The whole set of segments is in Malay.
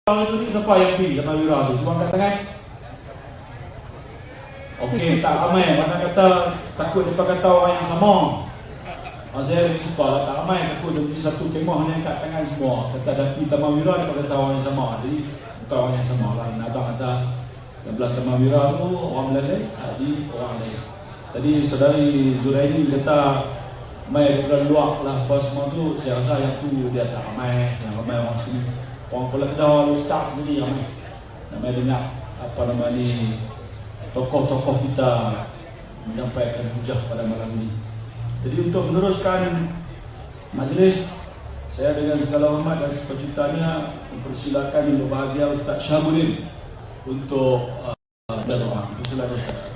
itu ni siapa yang pergi Taman Wira tu? Cuba angkat tangan. Okey, tak ramai. Mana kata takut dia kata orang yang sama. Saya lebih suka lah, tak ramai. Takut dia pergi satu kemah ni angkat tangan semua. Kata dah pergi Taman Wira, dia kata orang yang sama. Jadi bukan orang yang sama lah. Abang kata yang belah Taman Wira tu orang Melayu, jadi orang lain. Tadi saudari Zuraini kata mai daripada luar lah apa semua tu. Saya rasa yang tu dia tak ramai. Yang ramai orang sini, orang Kuala Kedah, ustaz sendiri ramai. Ramai dengar apa nama ni, tokoh-tokoh kita menyampaikan hujah pada malam ini. Jadi untuk meneruskan majlis, saya dengan segala hormat dan sukacitanya mempersilakan untuk bahagia Ustaz Syahbudin untuk berdoa. Silakan Ustaz.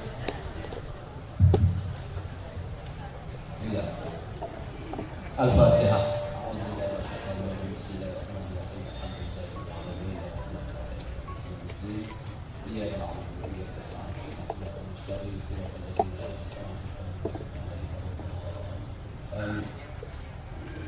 Al-Fatihah.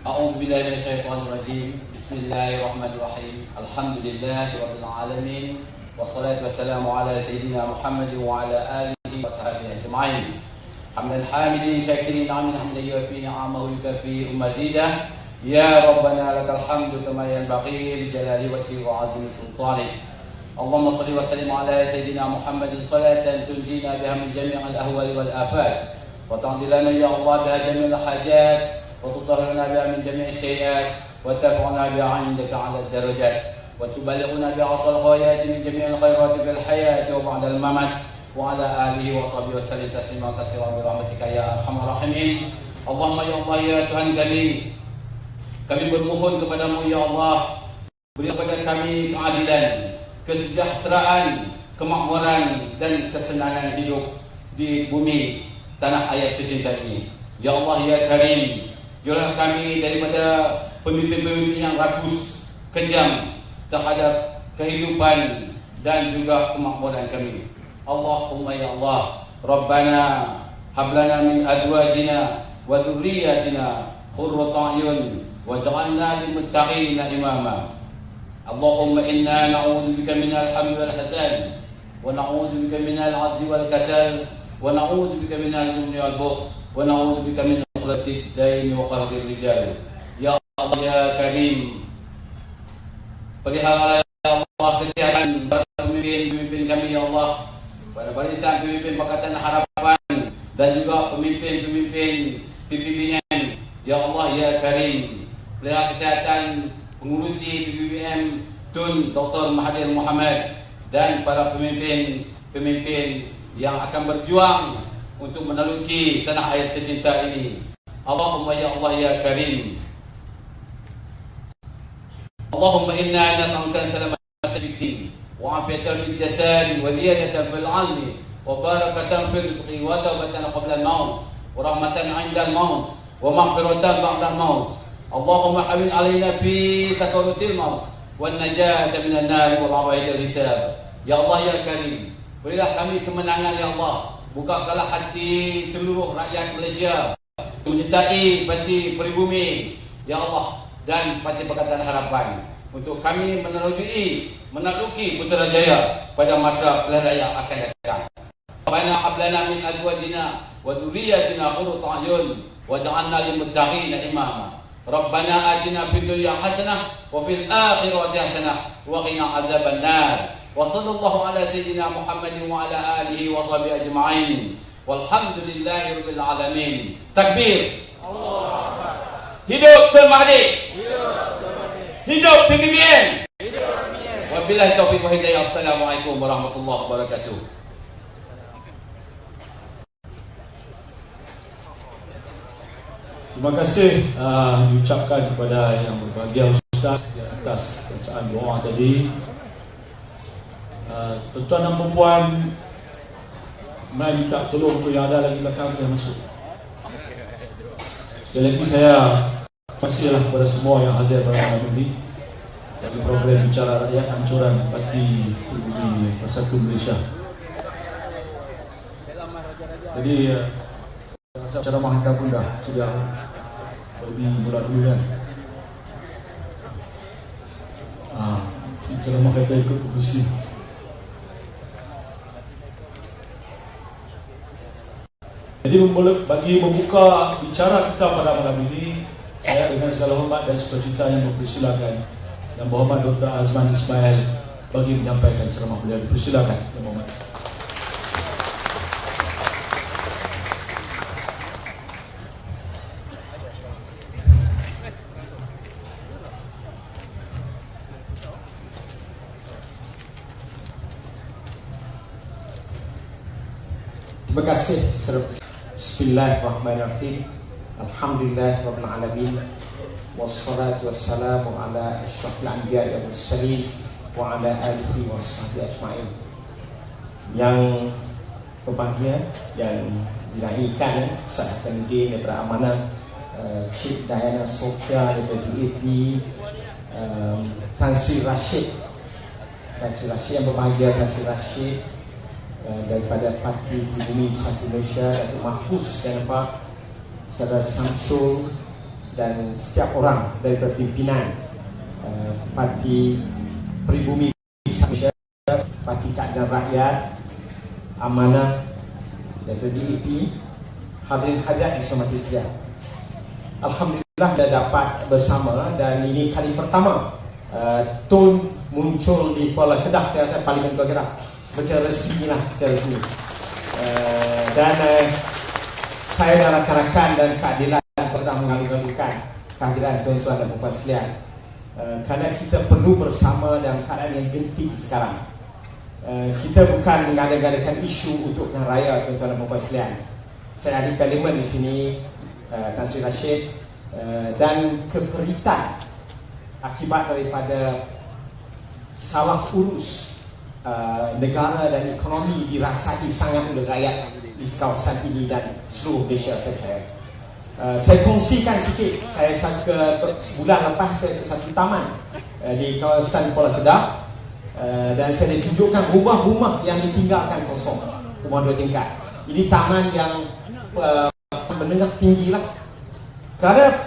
A'udzu billahi minasyaitonir rajim. Bismillahirrahmanirrahim. Alhamdulillahi rabbil alamin. Wassalatu wassalamu ala sayyidina Muhammad wa ala alihi wa sahbihi ajma'in. Hamdan hamidin syakirin amin hamdan yuwafi ni'amahu yukafi mazidah. Ya Rabbana lakal hamdu kama yanbaghi li jalali wajhi wa 'azimi sultanik. Allahumma shalli wa sallim ala sayyidina Muhammadin salatan tunjina biha min jami'il ahwali wal afat wa ta'dilana ya Allah biha jami'il hajat wa tutahhiruna biha min jami'is sayyi'at wa tarfa'una biha 'indaka 'ala ad-darajat wa tuballighuna biha asal ghayati min jami'il khairati fil hayati wa ba'da al-mamat wa ala alihi wa sahbihi wa sallim taslima katsiran bi rahmatika ya arhamar rahimin. Allahumma ya Allah ya Tuhan kami bermohon kepadamu ya Allah, beri kepada kami keadilan, kesejahteraan, kemakmuran dan kesenangan hidup di bumi tanah air tercinta ini. Ya Allah ya Karim, jauhkan kami daripada pemimpin-pemimpin yang rakus, kejam terhadap kehidupan dan juga kemakmuran kami. Allahumma ya Allah, Rabbana hablana min azwajina wa dhurriyyatina qurrata a'yun waj'alna lil muttaqina imama. Allahumma inna na'udzu bika minal hammi wal hazan wa na'udzu bika minal 'ajzi wal kasal wa na'udzu bika minal jubni wal bukhl wa na'udzu bika min qulati daini wa qahri rijal. Ya Allah ya Karim, pelihara ya Allah kesehatan para pemimpin kami ya Allah, pada barisan pemimpin Pakatan Harapan dan juga pemimpin-pemimpin PPBM. Ya Allah ya Karim, pelihara kesehatan pengurusi PPBM Tun Dr. Mahathir Mohamad dan para pemimpin yang akan berjuang untuk menaluki tanah air tercinta ini. Allahumma ya Allah ya Karim, Allahumma inna nas'aluka salamatan fid din wa afiyatan fil jasad wa ziyadatan fil 'ilmi wa barakatan fil rizqi wa tawbatan qabla al-maut wa rahmatan 'inda al-maut wa maghfiratan ba'da al-maut. Allahumma hawin alaina fi sakaratil maut wan najata minan nar wal 'awaidil hisab. Ya Allah ya Karim, berilah kami kemenangan ya Allah. Bukakanlah hati seluruh rakyat Malaysia menyertai parti Peribumi ya Allah dan parti Pakatan Harapan untuk kami menaluki Putrajaya pada masa pilihan yang akan datang. Rabbana hab lana min azwajina wa dhurriyyatina qurrata a'yun waj'alna lil muttaqina imama. Rabbana atina fid dunya hasanah wa fil akhirati hasanah wa qina adzaban nar. Wa sallallahu ala sayyidina Muhammadin wa ala alihi wa sahbihi ajma'in. Walhamdulillahi rabbil alamin. Takbir. Allahu Akbar. Hidup Tun Mahathir. Hidup PPBM. Wabillahi taufiq wa hidayah. Assalamualaikum warahmatullahi wabarakatuh. Terima kasih diucapkan kepada yang berbahagia Ustaz di atas bacaan doa tadi. Tuan-tuan dan perempuan, mari minta tolong untuk yang ada lagi belakang yang masuk. Sekali lagi saya terima kepada semua yang hadir pada malam ini dari program Bicara Rakyat Anjuran Parti Peribumi Persatu Malaysia. Jadi ceramah kita pun sudah lebih murah dulu kan. Ceramah kita ikut kursi. Jadi bagi membuka bicara kita pada malam ini, saya dengan segala hormat dan sukacita yang mempersilakan Yang Berhormat Dr. Azman Ismail bagi menyampaikan ceramah beliau. Persilakan Yang Berhormat. Terima kasih. Bismillahirrahmanirrahim. Alhamdulillah rabbil alamin. Wassalatu wassalamu ala asyrafil anbiya'i wal mursalin wa ala alihi washabbihi ajma'in. Yang berbahagia dan dilahirkan Ustaz Hasanuddin daripada Amanah, Cik Diana Sofia daripada DAP, Tan Sri Rashid yang berbahagia, Tan Sri Rashid daripada Parti Pribumi Bersatu Malaysia, Datuk Mahfuz yang nampak, Saudara Samsul dan setiap orang daripada pimpinan Parti Pribumi Bersatu Malaysia, Parti Keadilan Rakyat, Amanah daripada DAP, hadirin hadirat dihormati sekalian. Alhamdulillah dah dapat bersama dan ini kali pertama Tun muncul di Kuala Kedah, saya rasa Parlimen Kuala Kedah secara resmi lah, secara resmi. Dan saya dan rakan-rakan dan keadilan pernah mengalu-alukan kehadiran tuan-tuan dan puan sekalian, kerana kita perlu bersama dalam keadaan yang genting sekarang. Kita bukan mengada-gadakan isu untuk pilihan raya, tuan-tuan dan puan sekalian. Saya ahli parlimen di sini, Tan Sri Rashid, dan keperitan akibat daripada salah urus negara dan ekonomi dirasai sangat oleh rakyat di kawasan ini dan seluruh Malaysia. Saya kongsikan sikit. Saya sebulan lepas saya ke satu taman di kawasan Kuala Kedah, dan saya ditunjukkan rumah-rumah yang ditinggalkan kosong, rumah 2 tingkat. Ini taman yang menengah tinggi lah, kerana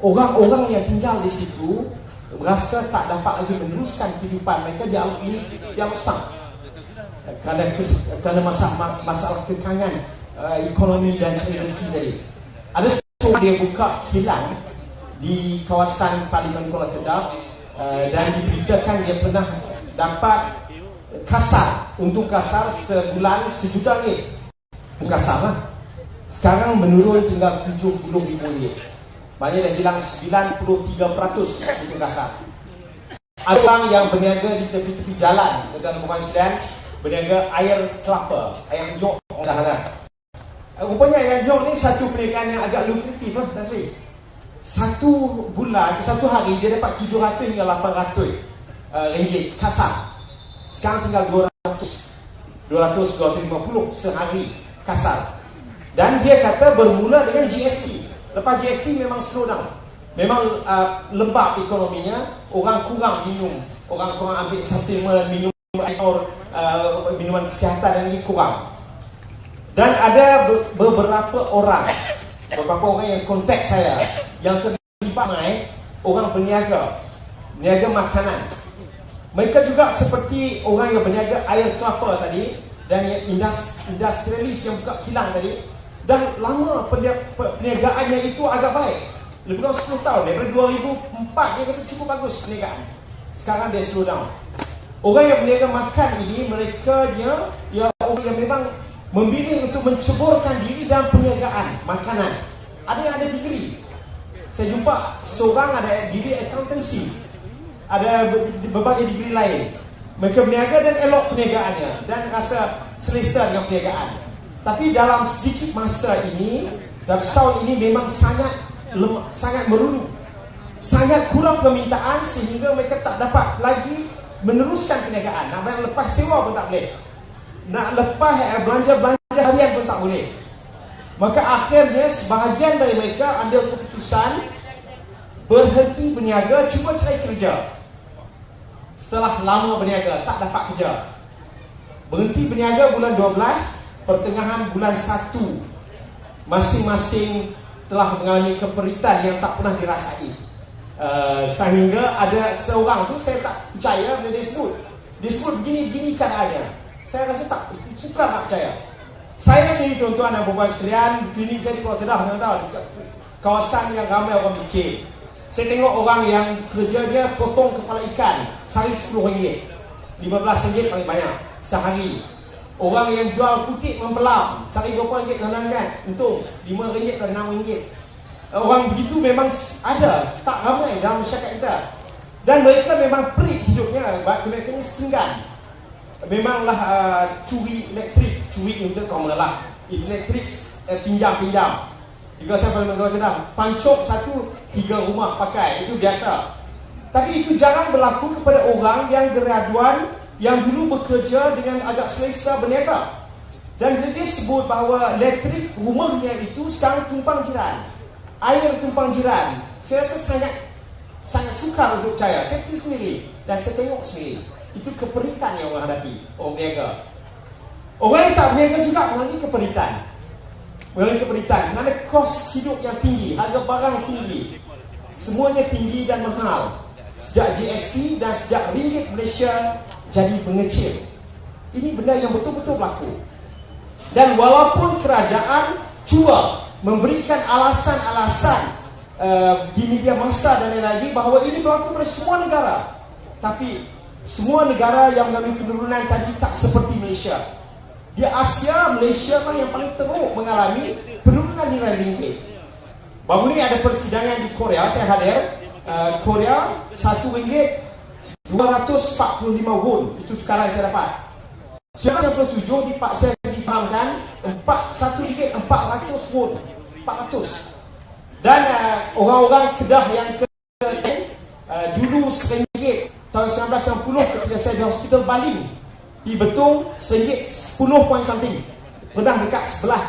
orang-orang yang tinggal di situ berasa tak dapat lagi meneruskan kehidupan mereka di Alustang, kerana masalah kekangan ekonomi dan rezeki tadi. Ada seorang dia buka kilang di kawasan Parlimen Kuala Kedah, dan diberitakan dia pernah dapat kasar, untung kasar sebulan RM1 juta. Untung kasar lah. Sekarang menurun tinggal RM70,000. Maknanya dah hilang 93% untuk kasar. Ada orang yang berniaga di tepi-tepi jalan, tuan-tuan dan puan sekalian, berniaga air kelapa, air jok. Rupanya air jok ni satu perniagaan yang agak lukratif lah, Tasri. Satu hari dia dapat 700 hingga 800 ringgit kasar. Sekarang tinggal 250 sehari kasar. Dan dia kata bermula dengan GST. Lepas GST memang slow down, memang lembab ekonominya, orang kurang minum, orang kurang ambil suplemen, minum air, minuman kesihatan dan ini kurang. Dan ada beberapa orang yang kontak saya yang terlibat orang berniaga makanan. Mereka juga seperti orang yang berniaga air kelapa tadi dan industrialis yang buka kilang tadi. Dah lama perniagaannya itu agak baik, lebih kurang 10 tahun. Daripada 2004 dia kata cukup bagus perniagaan. Sekarang dia slow down. Orang yang berniaga makan ini, mereka orang yang memang memilih untuk menceburkan diri dalam perniagaan makanan. Ada yang ada degree. Saya jumpa seorang ada degree accountancy, ada berbagai degree lain. Mereka berniaga dan elok perniagaannya dan rasa selesa dengan perniagaan. Tapi dalam sedikit masa ini, dalam setahun ini memang sangat meruru, sangat kurang permintaan sehingga mereka tak dapat lagi meneruskan perniagaan. Nak lepas sewa pun tak boleh, nak lepas belanja harian pun tak boleh. Maka akhirnya sebahagian dari mereka ambil keputusan berhenti berniaga, cuba cari kerja. Setelah lama berniaga tak dapat kerja, berhenti berniaga bulan 12, pertengahan bulan 1, masing-masing telah mengalami keperitan yang tak pernah dirasai. Sehingga ada seorang tu saya tak percaya bila dia sebut begini keadaannya. Saya rasa tak suka nak percaya. Saya sendiri tuan-tuan dan puan-puan sekalian, klinik saya di Pulau Kedah, tuan-tuan, kawasan yang ramai orang miskin. Saya tengok orang yang kerja dia potong kepala ikan sehari RM10, RM15 paling banyak sehari. Orang yang jual kutik membelam sehari berapa ringgit tuan-tuan kan? Untung RM5 atau RM6. Orang begitu memang ada, tak ramai dalam masyarakat kita. Dan mereka memang perit hidupnya, mereka ni setinggan. Memanglah curi elektrik, curi untuk common lah. Elektrik pinjam. Jika saya paling Kedah, pancok 3 rumah pakai, itu biasa. Tapi itu jarang berlaku kepada orang yang graduan, yang dulu bekerja dengan agak selesa berniaga. Dan dia sebut bahawa elektrik rumahnya itu sekarang tumpang jiran, air tumpang jiran. Saya rasa sangat sukar untuk percaya. Saya pergi sendiri dan saya tengok sendiri. Itu keperitan yang orang hadapi, orang berniaga. Orang yang tak berniaga juga mengalami keperitan. Kerana kos hidup yang tinggi, harga barang tinggi, semuanya tinggi dan mahal. Sejak GST dan sejak ringgit Malaysia jadi mengecil. Ini benda yang betul-betul berlaku. Dan walaupun kerajaan cuba memberikan alasan-alasan di media massa dan lain-lain bahawa ini berlaku pada semua negara, tapi semua negara yang mengalami penurunan tadi tak seperti Malaysia. Di Asia, Malaysia lah yang paling teruk mengalami penurunan nilai ringgit. Baru ni ada persidangan di Korea, saya hadir. Korea, RM1.245 won. Itu tukaran saya dapat. 1997 dipaksa difahamkan RM1.400 won. 400. Dan orang-orang Kedah yang dulu RM1 tahun 1990 ketika saya di Hospital Baling di Betung, RM10 point something. Pernah dekat sebelah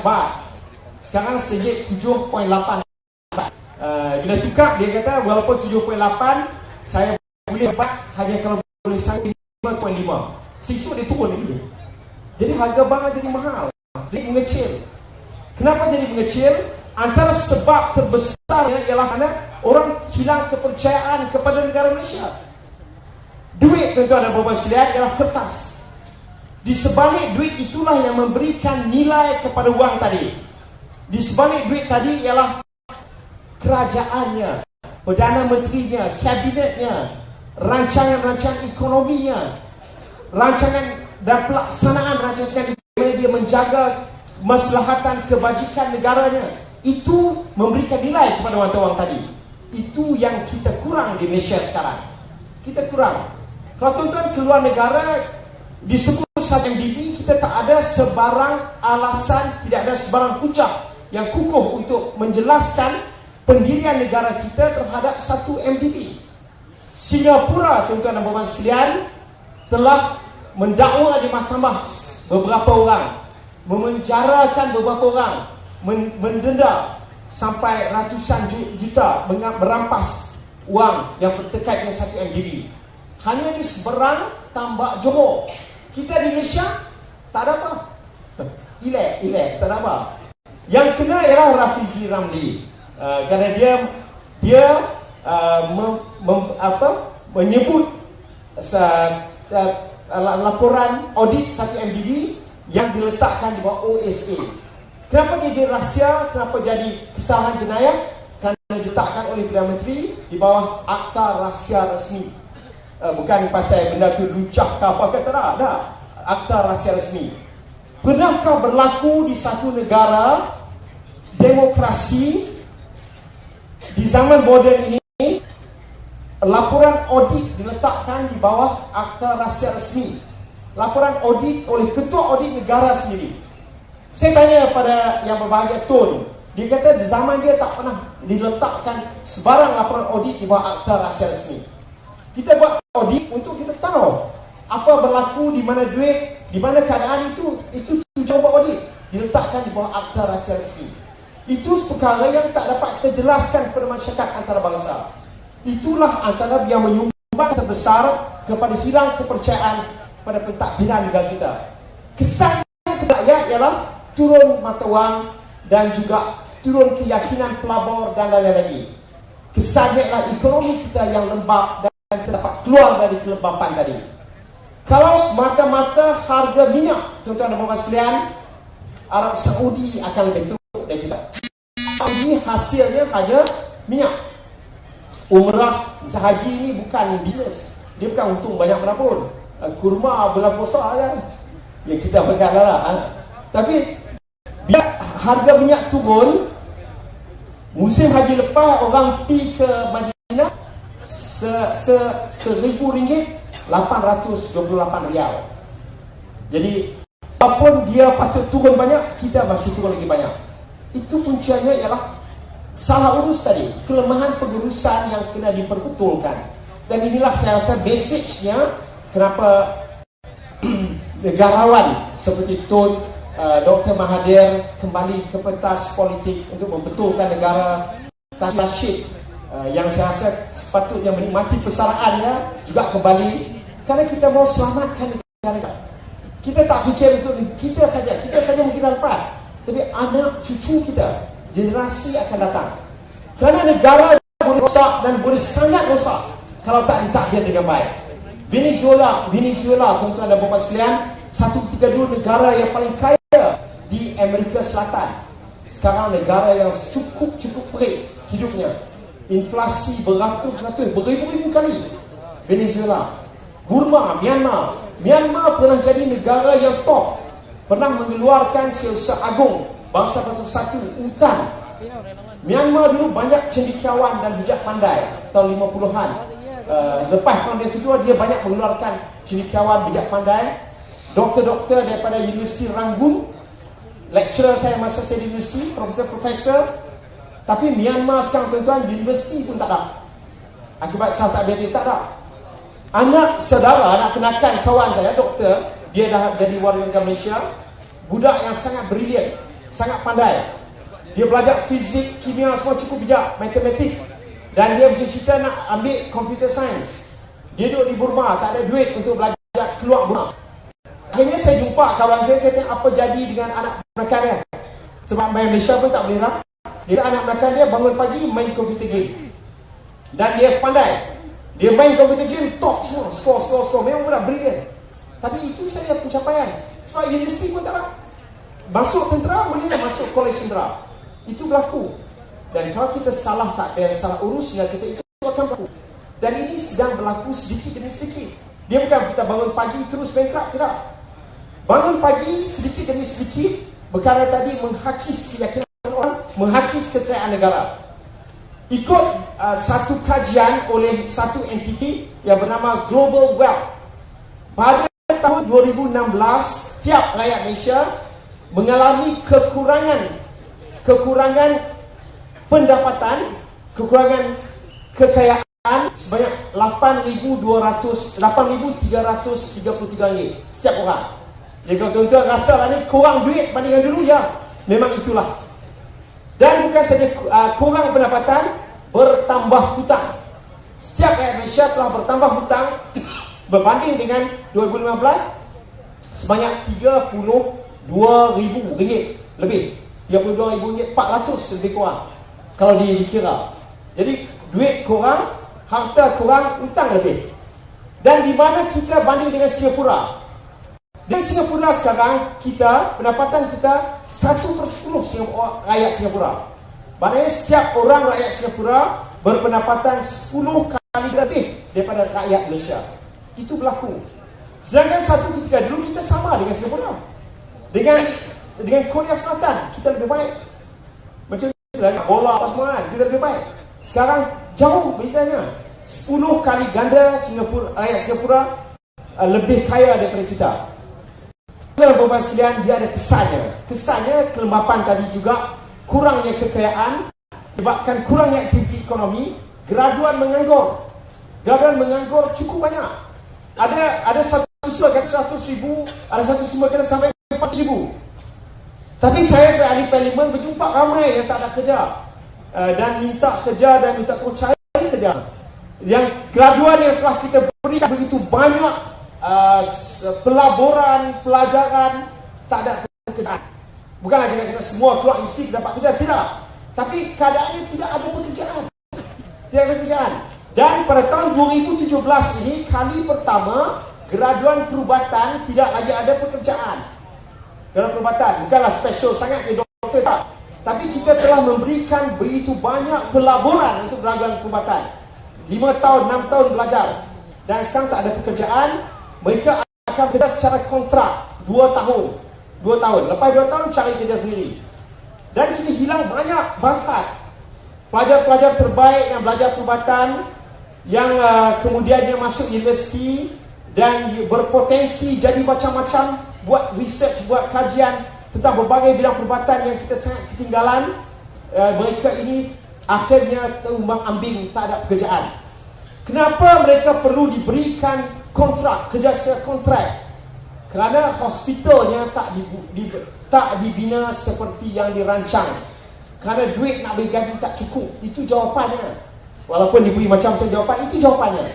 bar. Sekarang RM7.8. Bila tukar, dia kata walaupun 7.8 saya boleh dapat hanya kalau boleh sampai 5.5. Siswa dia turun lagi. Jadi harga barang jadi mahal. Dia mengecil. Kenapa jadi mengecil? Antara sebab terbesarnya ialah kerana orang hilang kepercayaan kepada negara Malaysia. Duit, tuan-tuan dan puan-puan sekalian, ialah kertas. Di sebalik duit itulah yang memberikan nilai kepada wang tadi. Di sebalik duit tadi ialah kerajaannya, Perdana Menterinya, kabinetnya, rancangan-rancangan ekonominya, rancangan dan pelaksanaan rancangan di mana dia menjaga maslahatan kebajikan negaranya. Itu memberikan nilai kepada wang tadi. Itu yang kita kurang di Malaysia sekarang. Kita kurang. Kalau tuan-tuan keluar negara disebut saja MDB, kita tak ada sebarang alasan, tidak ada sebarang hujah yang kukuh untuk menjelaskan pendirian negara kita terhadap satu MDB. Singapura, tuan-tuan dan puan-puan sekalian, telah mendakwa di mahkamah beberapa orang, memenjarakan beberapa orang, mendenda sampai ratusan juta, merampas wang yang terkait dengan satu MDB. Hanya di seberang tambak Johor. Kita di Malaysia tak ada apa. Ilek, tak ada apa. Yang kena ialah Rafizi Ramli. Kerana dia menyebut laporan audit satu MDB yang diletakkan di bawah OSA. Kenapa dia jadi rahsia? Kenapa jadi kesalahan jenayah? Kerana diletakkan oleh Perdana Menteri di bawah Akta Rahsia Rasmi. Bukan pasal benda tu lucah ke apa ke, tak ada. Akta Rahsia Rasmi. Pernahkah berlaku di satu negara demokrasi di zaman moden ini laporan audit diletakkan di bawah Akta Rahsia Rasmi? Laporan audit oleh Ketua Audit Negara sendiri. Saya tanya pada yang berbahagia Tun, dia kata di zaman dia tak pernah diletakkan sebarang laporan audit di bawah Akta Rahsia Rasmi. Kita buat audit untuk kita tahu apa berlaku, di mana duit, di mana keadaan itu tujuan buat audit, diletakkan di bawah Akta Rahsia Rasmi. Itu perkara yang tak dapat kita jelaskan kepada masyarakat antarabangsa. Itulah antara yang menyumbang terbesar kepada hilang kepercayaan pada pentadbiran negara kita. Kesan kepada rakyat ialah turun mata wang dan juga turun keyakinan pelabur dan lain-lain lagi. kesannya adalah ekonomi kita yang lembab dan kita dapat keluar dari kelembapan tadi. Kalau semata-mata harga minyak, tuan-tuan dan puan sekalian, Arab Saudi akan lebih teruk dari kita. Ini hasilnya hanya minyak. Umrah sehaji ini bukan bisnes, dia bukan untung banyak mana pun. Kurma belah besar kan, ya kita pegang lah. Tapi bila harga minyak turun, musim haji lepas orang pergi ke Madinah RM1,000, 828 rial. Jadi walaupun dia patut turun banyak, kita masih turun lagi banyak. Itu puncanya ialah salah urus tadi, kelemahan pengurusan yang kena diperbetulkan. Dan inilah saya rasa basicnya kenapa negarawan seperti Tun Dr. Mahathir kembali ke pentas politik untuk membetulkan negara. Tan Sri Rashid yang saya rasa sepatutnya menikmati persaraannya juga kembali, karena kita mau selamatkan negara. Kita tak fikir untuk kita saja mungkin dapat, tapi anak cucu kita, generasi akan datang. Kerana negara boleh rosak dan boleh sangat rosak kalau tak ditadbir dengan baik. Venezuela, tuan-tuan dan puan sekalian, 1/32 negara yang paling kaya di Amerika Selatan. Sekarang negara yang cukup perik hidupnya. Inflasi beratus-ratus, beribu-ribu kali. Venezuela, Burma, Myanmar pernah jadi negara yang top, pernah mengeluarkan Siasat Agung Bangsa Bersatu UTAN. Myanmar dulu banyak cendekiawan dan bijak pandai tahun 50-an. Lepas tahun yang kedua, dia banyak mengeluarkan cendekiawan bijak pandai. Doktor-doktor daripada Universiti Rangoon, lecturer saya masa saya di universiti, profesor. Tapi Myanmar sekarang tuan-tuan, universiti pun tak ada. Akibat salah tak dia tak ada. Anak kenakan kawan saya, doktor, dia dah jadi warga negara Malaysia. Budak yang sangat brilian, sangat pandai. Dia belajar fizik, kimia, semua cukup bijak, matematik. Dan dia bercita-cita nak ambil computer science. Dia duduk di Burma, tak ada duit untuk belajar keluar Burma. Akhirnya saya jumpa kawan saya tengok apa jadi dengan anak menakan dia. Sebab main Malaysia pun tak boleh lah. Dia anak menakan dia bangun pagi main computer game. Dan dia pandai. Dia main computer game top semua, skor. Memang budak brilian. Tapi itu saya pencapaian. Sebab universiti pun tak ada. Masuk tentera, boleh tak masuk kolej tentera. Itu berlaku. Dan kalau kita salah takdir, salah urus dengan kita, itu akan berlaku. Dan ini sedang berlaku sedikit demi sedikit. Dia bukan kita bangun pagi terus bankrupt, tidak. Bangun pagi sedikit demi sedikit, perkara tadi menghakis keyakinan orang, menghakis kekayaan negara. Ikut satu kajian oleh satu entiti yang bernama Global Wealth. Pada tahun 2016, tiap rakyat Malaysia mengalami kekurangan pendapatan, kekurangan kekayaan sebanyak 8,333 ringgit setiap orang. Jadi kalau tuan-tuan rasa lah ni kurang duit bandingkan dulu, ya, memang itulah. Dan bukan saja kurang pendapatan, bertambah hutang. Setiap rakyat Malaysia telah bertambah hutang berbanding dengan 2015 sebanyak RM32,000 lebih. RM32,400 lebih kurang kalau dikira. Jadi duit kurang, harta kurang, hutang lebih. Dan di mana kita banding dengan Singapura? Di Singapura sekarang pendapatan kita 1/10 rakyat Singapura. Maknanya setiap orang rakyat Singapura berpendapatan 10 kali lebih daripada rakyat Malaysia. Itu berlaku. Sedangkan satu ketika dulu kita sama dengan Singapura. Dengan Korea Selatan kita lebih baik. Macam bola apa semua kan, kita lebih baik. Sekarang jauh bezanya. 10 kali ganda rakyat Singapura lebih kaya daripada kita. Dalam beberapa sekalian, dia ada kesannya kelembapan tadi juga, kurangnya kekayaan menyebabkan kurangnya aktiviti ekonomi. Graduan menganggur cukup banyak. Ada satu sumber kata 100,000, ada satu sumber kata sampai 4,000. Tapi saya sebagai ahli parlimen berjumpa ramai yang tak ada kerja dan minta kerja dan minta cari kerja. Yang graduan yang telah kita berikan begitu banyak pelaburan, pelajaran, tak ada pekerjaan. Bukanlah kita semua keluar universiti dapat kerja, tidak. Tapi keadaannya tidak ada pekerjaan. Tidak ada pekerjaan. Dan pada tahun 2017 ini kali pertama graduan perubatan tidak lagi ada pekerjaan. Graduan perubatan bukanlah special sangat ke doktor tak. Tapi kita telah memberikan begitu banyak pelaburan untuk graduan perubatan. 5 tahun, 6 tahun belajar. Dan sekarang tak ada pekerjaan, mereka akan kerja secara kontrak 2 tahun. 2 tahun. Lepas 2 tahun cari kerja sendiri. Dan kita hilang banyak bakat. Pelajar-pelajar terbaik yang belajar perubatan, yang kemudian dia masuk universiti dan berpotensi jadi macam-macam, buat research, buat kajian tentang berbagai bidang perubatan yang kita sangat ketinggalan. Mereka ini akhirnya terumbang ambing, tak ada pekerjaan. Kenapa mereka perlu diberikan kontrak, kerja secara kontrak? Kerana hospitalnya tak dibina seperti yang dirancang. Kerana duit nak beri gaji tak cukup. Itu jawapannya. Walaupun diberi macam-macam jawapan, itu jawapannya.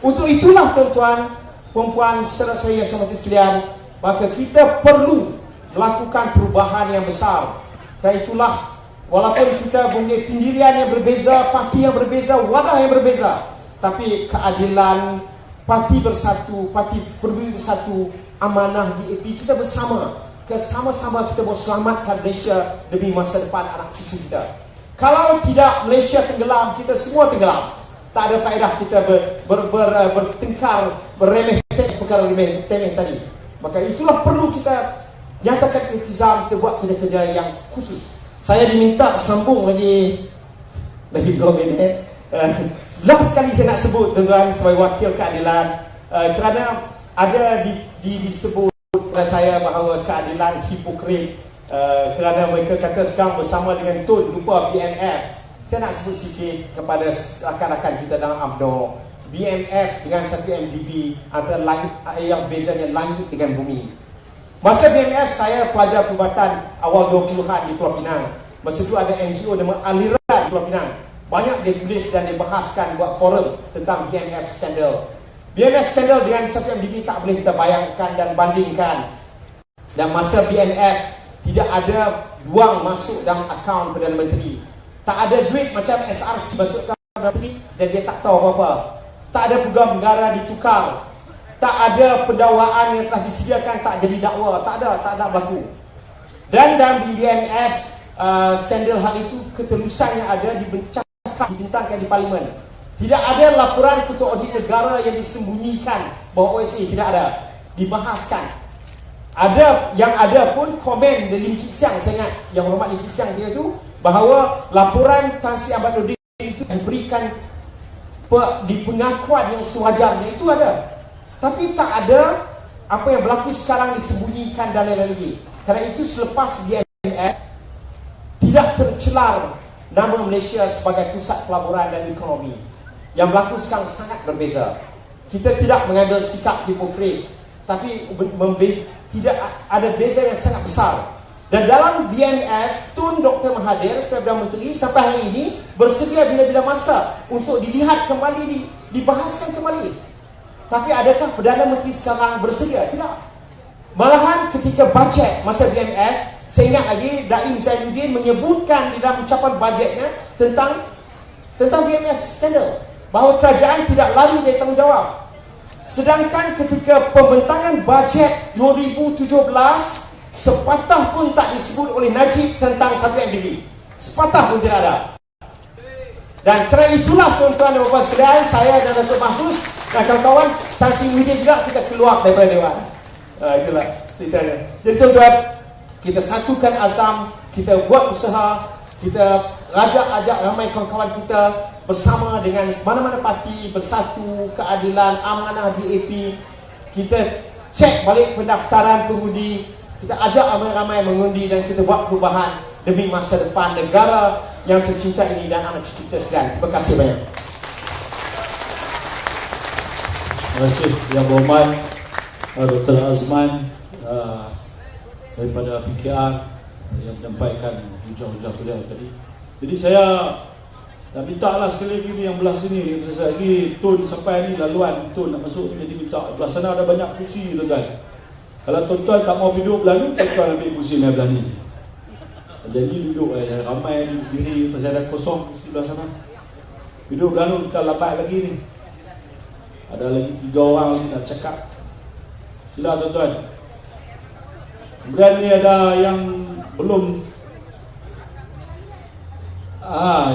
Untuk itulah tuan-tuan, perempuan, saudara saya seperti sekalian, maka kita perlu melakukan perubahan yang besar. Kerana itulah, walaupun kita punya pendirian yang berbeza, parti yang berbeza, wadah yang berbeza, tapi keadilan, parti bersatu, parti berdiri bersatu, amanah DAP, kita bersama. Sama-sama kita mau selamatkan Malaysia demi masa depan anak cucu kita. Kalau tidak, Malaysia tenggelam, kita semua tenggelam. Tak ada faedah kita bertengkar, beremeh-temeh perkara remeh-temeh tadi. Maka itulah perlu kita nyatakan iltizam, kita buat kerja-kerja yang khusus. Saya diminta sambung lagi 2 minit. Last sekali saya nak sebut, tuan-tuan, sebagai wakil keadilan, kerana ada disebut kepada saya bahawa keadilan hipokrit, kerana mereka kata sekarang bersama dengan Tun lupa BMF. Saya nak sebut sikit kepada rakan-rakan kita dalam UMNO. BMF dengan satu MDB antara langit, yang bezanya langit dengan bumi. Masa BMF saya pelajar perubatan awal 20-an di Pulau Pinang. Masa itu ada NGO nama Aliran di Pulau Pinang. Banyak dia tulis dan dibahaskan buat forum tentang BMF skandal. BMF skandal dengan satu MDB tak boleh kita bayangkan dan bandingkan. Dan masa BMF tidak ada wang masuk dalam akaun Perdana Menteri. Tak ada duit macam SRC masuk ke Perdana Menteri dan dia tak tahu apa-apa. Tak ada pegawai negara ditukar. Tak ada pendakwaan yang telah disediakan, tak jadi dakwa. Tak ada berlaku. Dan dalam BMF skandal hari itu keterusannya ada dibentangkan di Parlimen. Tidak ada laporan Ketua Audit Negara yang disembunyikan bahawa OSA, tidak ada. Dibahaskan. Yang ada pun komen dari Lim Kit Siang, saya ingat, yang hormat Lim Kit Siang dia itu, bahawa laporan Tan Sri Ahmad itu diberikan di pengakuan yang sewajarnya, itu ada. Tapi tak ada apa yang berlaku sekarang disembunyikan dan lain-lain lagi. Kerana itu selepas BMF tidak tercelar nama Malaysia sebagai pusat pelaburan dan ekonomi. Yang berlaku sekarang sangat berbeza. Kita tidak mengambil sikap hipokrit, tapi tidak ada beza yang sangat besar. Dan dalam BMF, Tun Dr. Mahathir sebagai Perdana Menteri sampai hari ini bersedia bila-bila masa untuk dilihat kembali, dibahaskan kembali. Tapi adakah Perdana Menteri sekarang bersedia? Tidak. Malahan ketika bajet masa BMF, saya ingat lagi Daim Zainuddin menyebutkan di dalam ucapan bajetnya tentang BMF skandal, bahawa kerajaan tidak lari dari tanggungjawab. Sedangkan ketika pembentangan bajet 2017, sepatah pun tak disebut oleh Najib tentang satu MDB. Sepatah pun tidak ada. Dan kerana itulah tuan-tuan dan puan sekalian, saya dan Datuk Mahfuz dan kawan-kawan Tan Sri Muhyiddin juga kita keluar daripada Dewan. Itulah ceritanya. Jadi tuan-tuan, kita satukan azam, kita buat usaha, kita ajak ramai kawan-kawan kita bersama dengan mana-mana parti, bersatu, keadilan, amanah DAP. Kita cek balik pendaftaran pengundi, kita ajak ramai-ramai mengundi dan kita buat perubahan demi masa depan negara yang tercinta ini dan anak cucu kita sekalian. Terima kasih banyak. Terima kasih Yang Berhormat Dr. Azman daripada PKR yang menyampaikan hujah-hujah beliau tadi. Jadi saya nak minta lah sekali lagi ni yang belah sini, sekali lagi Tun sampai ni laluan Tun nak masuk ni, jadi minta belah sana ada banyak kursi tuan-tuan. Kalau tuan-tuan tak mau duduk belah ni, tuan-tuan ambil kursi ni belah ni. Janji duduk ramai diri pasal ada kosong kursi belah sana. Hidup lalu kita lambat lagi ni. Ada lagi 3 orang lagi nak cakap. Sila tuan-tuan. Kemudian ni ada yang belum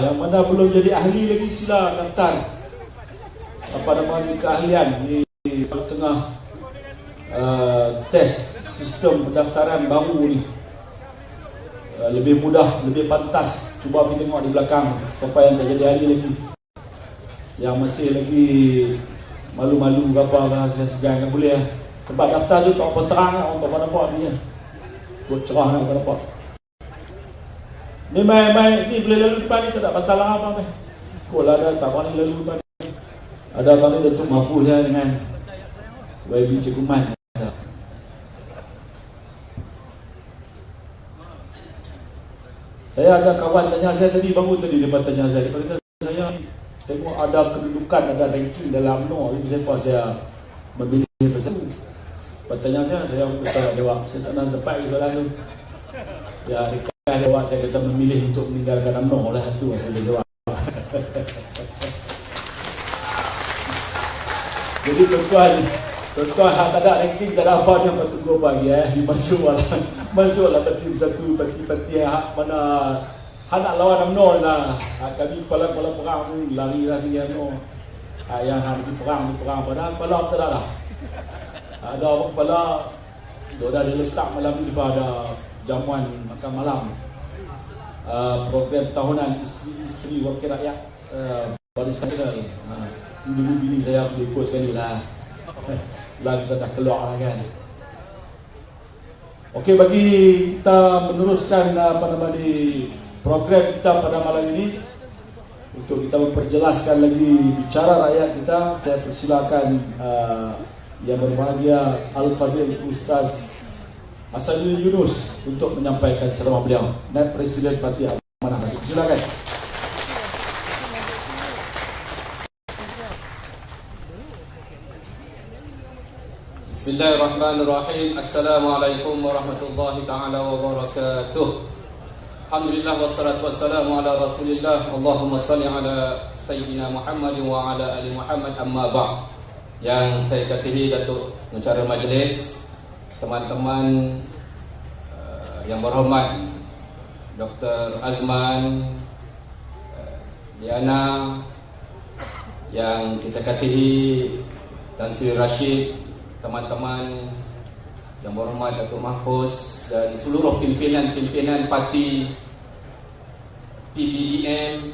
yang mana belum jadi ahli lagi, sila daftar apa nama ni, keahlian di tengah test sistem pendaftaran baru ni. Lebih mudah, lebih pantas. Cuba pergi tengok di belakang siapa yang tak jadi ahli lagi, yang masih lagi malu-malu apa segan kan boleh lah. Sebab daftar tu tak apa terang lah, orang tak nampak ni kan. Buat cerah lah, tak nampak. Ni main ni boleh lalu depan ni, tak patah lah apa main. Kau lah ada tak berani lalu depan ni. Ada tadi Datuk Mahfuz ya, dengan YB Cikgu Man. Saya ada kawan tanya saya tadi, baru tadi dia tanya saya. Dia kata saya tengok ada kedudukan, ada ranking dalam UMNO. Jadi saya memilih pasal tu. Pertanyaan saya tak jawab. Saya tak nak dapat soalan tu. Ya, dekat jawab, saya kata memilih untuk meninggalkan UMNO lah, tu saya jawab. Jadi tuan-tuan tak ada ranking, tak ada apa yang bertunggu pagi masuklah parti satu, parti mana nak lawan UMNO lah. Kami kepala perang tu lari UMNO. Yang pergi perang padahal kepala tak ada lah. Ada orang kepala dah dilesak malam ni pada jamuan makan malam, program tahunan isteri wakil rakyat Barisan Nasional. Dulu bini saya boleh ikut sekali lah. Lah kita dah keluar lah kan. Okey, bagi kita meneruskan program kita pada malam ini, untuk kita memperjelaskan lagi bicara rakyat kita, saya persilakan yang berbahagia Al-Fadhil Ustaz Hasanul Yunus untuk menyampaikan ceramah beliau. Naib Presiden Parti Amanah Rakyat. Silakan. Bismillahirrahmanirrahim. Assalamualaikum warahmatullahi ta'ala wabarakatuh. Alhamdulillah wassalatu wassalamu ala Rasulillah. Allahumma salli ala Sayyidina Muhammad wa ala ali Muhammad, amma ba'd. Yang saya kasihi Datuk Pengacara Majlis, teman-teman yang berhormat Dr. Azman, Diana, yang kita kasihi Tan Sri Rashid, teman-teman yang berhormat Datuk Mahfuz dan seluruh pimpinan parti PBDM,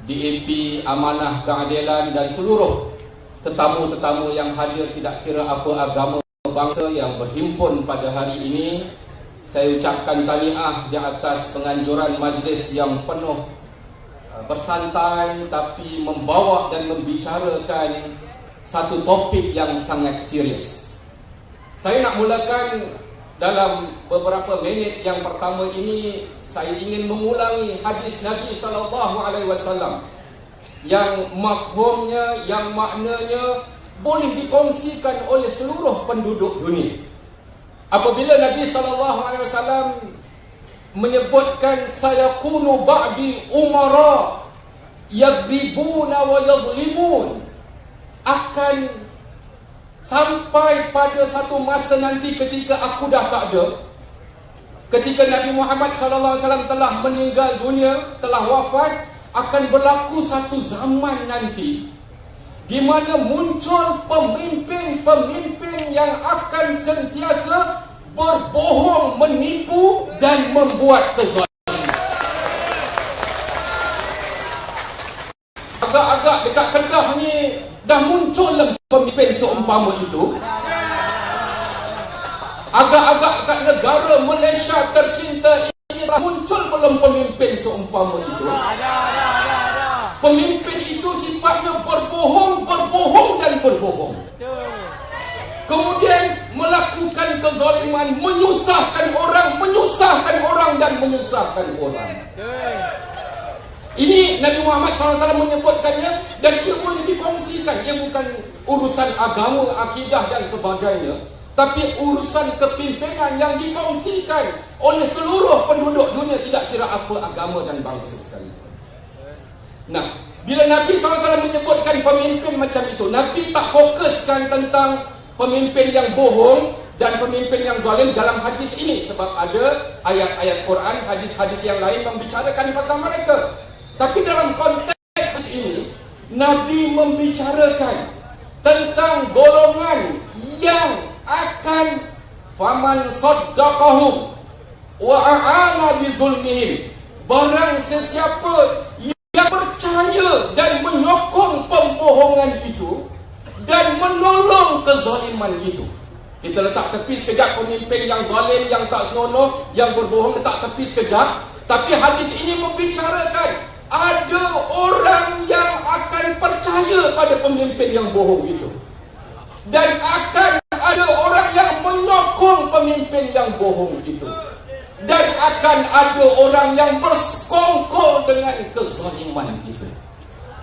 DAP, Amanah, Keadilan, dan seluruh tetamu-tetamu yang hadir tidak kira apa agama bangsa yang berhimpun pada hari ini. Saya ucapkan tahniah di atas penganjuran majlis yang penuh bersantai tapi membawa dan membicarakan satu topik yang sangat serius. Saya nak mulakan dalam beberapa minit yang pertama ini, saya ingin mengulangi hadis Nabi SAW yang mafhumnya, yang maknanya boleh dikongsikan oleh seluruh penduduk dunia. Apabila Nabi SAW menyebutkan sayakunu ba'di umara yadribuna wa yadlimun, akan sampai pada satu masa nanti ketika aku dah tak ada, ketika Nabi Muhammad SAW telah meninggal dunia, telah wafat, akan berlaku satu zaman nanti di mana muncul pemimpin-pemimpin yang akan sentiasa berbohong, menipu dan membuat kezaliman. Agak-agak dekat Kedah ni dah muncul pemimpin seumpama itu. Agak-agak kat negara Malaysia tercinta ini dah muncul belum pemimpin seumpama itu. Pemimpin itu sifatnya berbohong dan berbohong. Kemudian melakukan kezaliman, menyusahkan orang dan menyusahkan orang. Ini Nabi Muhammad SAW menyebutkannya dan ia boleh dikongsikan. Ia bukan urusan agama, akidah dan sebagainya, tapi urusan kepimpinan yang dikongsikan oleh seluruh penduduk dunia, tidak kira apa agama dan bangsa sekali. Nah, Bila Nabi SAW menyebutkan pemimpin macam itu, Nabi tak fokuskan tentang pemimpin yang bohong dan pemimpin yang zalim dalam hadis ini. Sebab ada ayat-ayat Quran, hadis-hadis yang lain membicarakan pasal mereka. Tapi dalam konteks ini, Nabi membicarakan tentang golongan yang akan faman saddaqahum wa a'ana bizulmihim. Barang sesiapa yang percaya dan menyokong pembohongan itu dan menolong kezaliman itu. Kita letak tepi sekejap pemimpin yang zalim, yang tak senonoh, yang berbohong, letak tepi sekejap. Tapi hadis ini membicarakan ada orang yang akan percaya pada pemimpin yang bohong itu, dan akan ada orang yang menyokong pemimpin yang bohong itu, dan akan ada orang yang bersekongkol dengan kezaliman itu.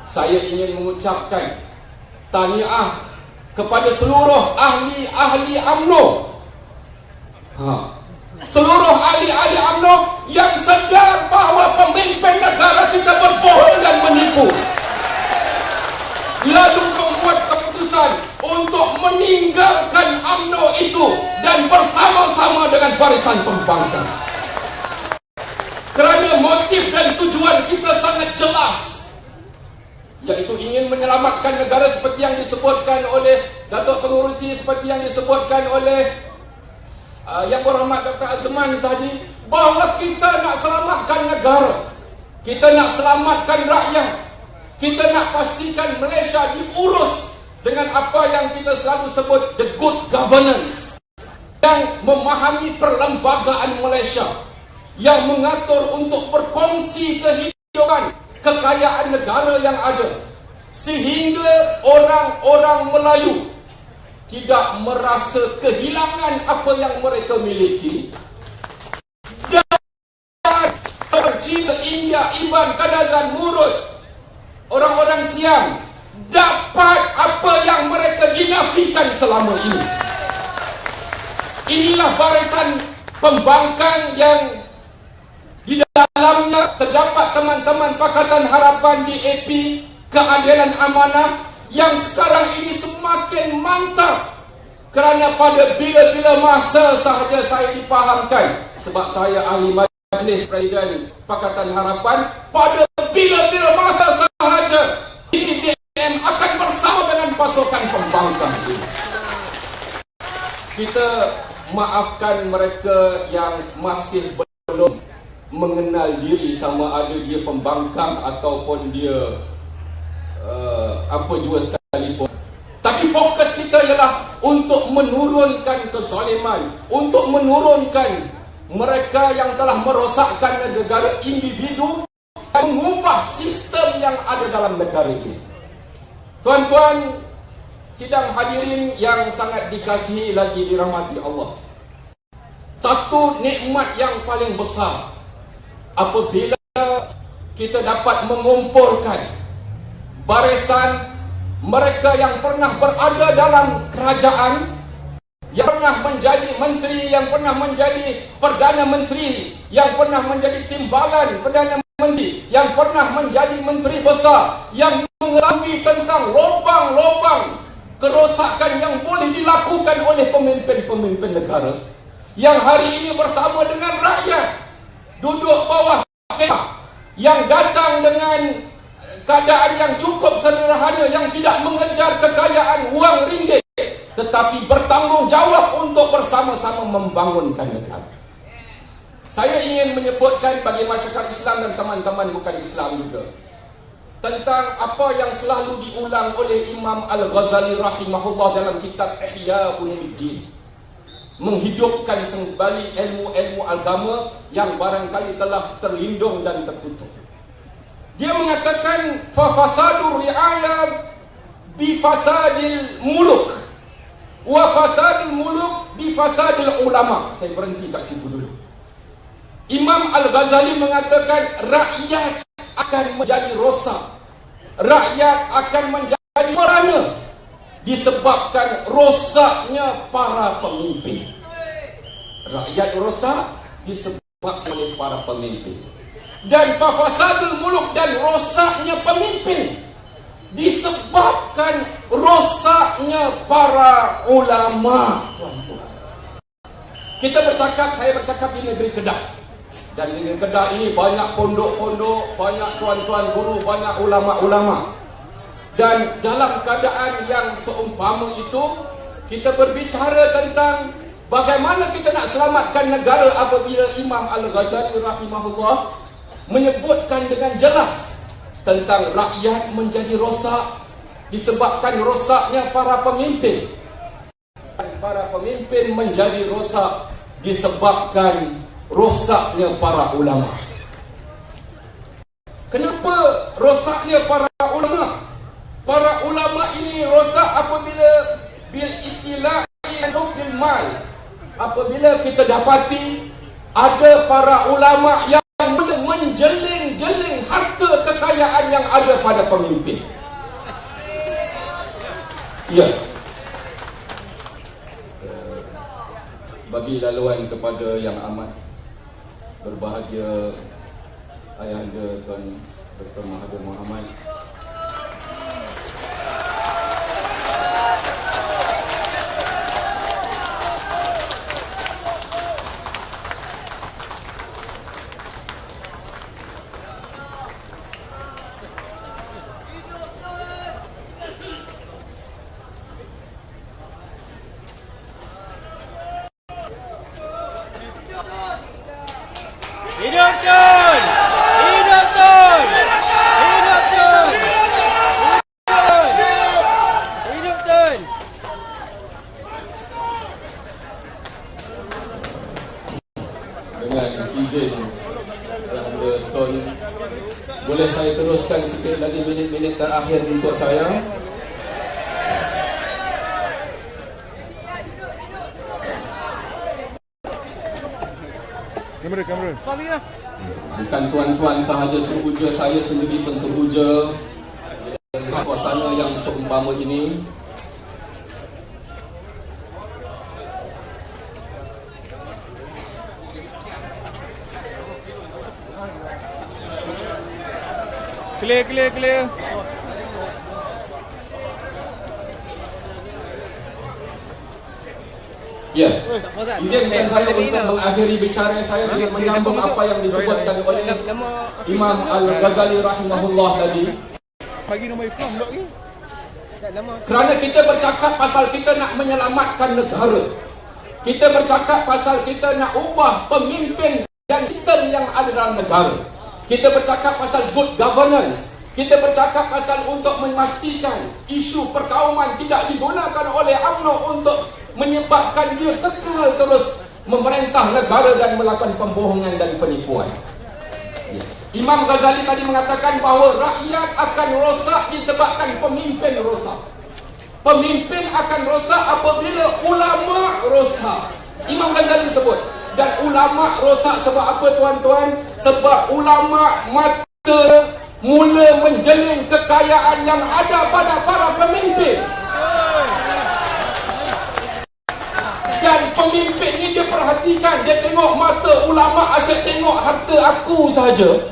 Saya ingin mengucapkan tahniah kepada seluruh ahli-ahli UMNO, seluruh ahli-ahli UMNO yang sedar bahawa pemimpin negara kita berbohong dan menipu, lalu membuat keputusan untuk meninggalkan UMNO itu dan bersama-sama dengan barisan pembangkang. Kerana motif dan tujuan kita sangat jelas, iaitu ingin menyelamatkan negara seperti yang disebutkan oleh Datuk Pengurusi, seperti yang disebutkan oleh Yang Berhormat Dr. Azman tadi, bahawa kita nak selamatkan negara, kita nak selamatkan rakyat, kita nak pastikan Malaysia diurus dengan apa yang kita selalu sebut the good governance, yang memahami perlembagaan Malaysia, yang mengatur untuk berkongsi kehidupan, kekayaan negara yang ada, sehingga orang-orang Melayu tidak merasa kehilangan apa yang mereka miliki, dan Cina, India, Iban, Kadazan, Murud, orang-orang Siam dapat apa yang mereka dinafikan selama ini. Inilah barisan pembangkang yang di dalamnya terdapat teman-teman Pakatan Harapan di AP, Keadilan Amanah, yang sekarang ini semakin mantap. Kerana pada bila-bila masa sahaja saya dipahamkan, sebab saya ahli majlis Presiden Pakatan Harapan, pada bila-bila masa sahaja PPM akan bersama dengan pasukan pembangkang ini. Kita maafkan mereka yang masih belum mengenal diri, sama ada dia pembangkang ataupun dia apa jua sekalipun. Tapi fokus kita ialah untuk menurunkan kezaliman, untuk menurunkan mereka yang telah merosakkan negara individu dan mengubah sistem yang ada dalam negara ini. Tuan-tuan, sidang hadirin yang sangat dikasihi lagi dirahmati Allah, satu nikmat yang paling besar apabila kita dapat mengumpulkan barisan mereka yang pernah berada dalam kerajaan, yang pernah menjadi menteri, yang pernah menjadi Perdana Menteri, yang pernah menjadi timbalan Perdana Menteri, yang pernah menjadi menteri besar, yang mengetahui tentang lubang-lubang kerosakan yang boleh dilakukan oleh pemimpin-pemimpin negara, yang hari ini bersama dengan rakyat duduk bawah kemah, yang datang dengan keadaan yang cukup sederhana, yang tidak mengejar kekayaan wang ringgit, tetapi bertanggungjawab untuk bersama-sama membangunkan negara. Saya ingin menyebutkan bagi masyarakat Islam dan teman-teman bukan Islam juga tentang apa yang selalu diulang oleh Imam Al-Ghazali rahimahullah dalam kitab Ihya Ulumuddin, menghidupkan kembali ilmu-ilmu agama yang barangkali telah terlindung dan tertutup. Dia mengatakan fa fasadur ri'ayah bi fasadil muluk wa fasadul muluk bi fasadil ulama. Saya berhenti kat situ dulu. Imam Al-Ghazali mengatakan rakyat akan menjadi rosak, rakyat akan menjadi merana disebabkan rosaknya para pemimpin. Rakyat rosak disebabkan oleh para pemimpin. dan fasadul muluk, dan rosaknya pemimpin disebabkan rosaknya para ulama. Kita bercakap, saya bercakap di negeri Kedah, dan di negeri Kedah ini banyak pondok-pondok, banyak tuan-tuan guru, banyak ulama-ulama. Dan dalam keadaan yang seumpama itu, kita berbicara tentang bagaimana kita nak selamatkan negara apabila Imam Al-Ghazali rahimahullah menyebutkan dengan jelas tentang rakyat menjadi rosak disebabkan rosaknya para pemimpin. Para pemimpin menjadi rosak disebabkan rosaknya para ulama. Kenapa rosaknya para ulama? Para ulama ini rosak apabila bil istilah bil mal. Apabila kita dapati ada para ulama yang menjeling-jeling harta kekayaan yang ada pada pemimpin. Ya. Bagi laluan kepada yang amat berbahagia Ayahanda Tuan Dr. Mahathir Mohamad, Hidup Tun! Hidup Tun! Hidup Tun! Hidup Tun! dengan izin Ayahanda Tun, boleh saya teruskan sikit lagi minit-minit terakhir untuk saya? Kamera. Bukan tuan-tuan sahaja teruja, saya sendiri pun teruja dengan suasana yang seumpama ini. Clear. Ya, izinkan saya untuk mengakhiri bicara saya dengan menyambung apa yang disebutkan oleh Imam Al-Ghazali rahimahullah tadi. Bagi nombor iklan tak ni? Kerana kita bercakap pasal kita nak menyelamatkan negara, kita bercakap pasal kita nak ubah pemimpin dan sistem yang ada dalam negara, kita bercakap pasal good governance, kita bercakap pasal untuk memastikan isu perkauman tidak digunakan oleh UMNO untuk menyebabkan dia kekal terus memerintah negara dan melakukan pembohongan dan penipuan. Imam Ghazali tadi mengatakan bahawa rakyat akan rosak disebabkan pemimpin rosak. Pemimpin akan rosak apabila ulama rosak. Imam Ghazali sebut. Dan ulama rosak sebab apa tuan-tuan? Sebab ulama mata mula menjeling kekayaan yang ada pada para pemimpin. Dan pemimpin ni dia perhatikan, dia tengok mata ulama asyik tengok harta aku sahaja.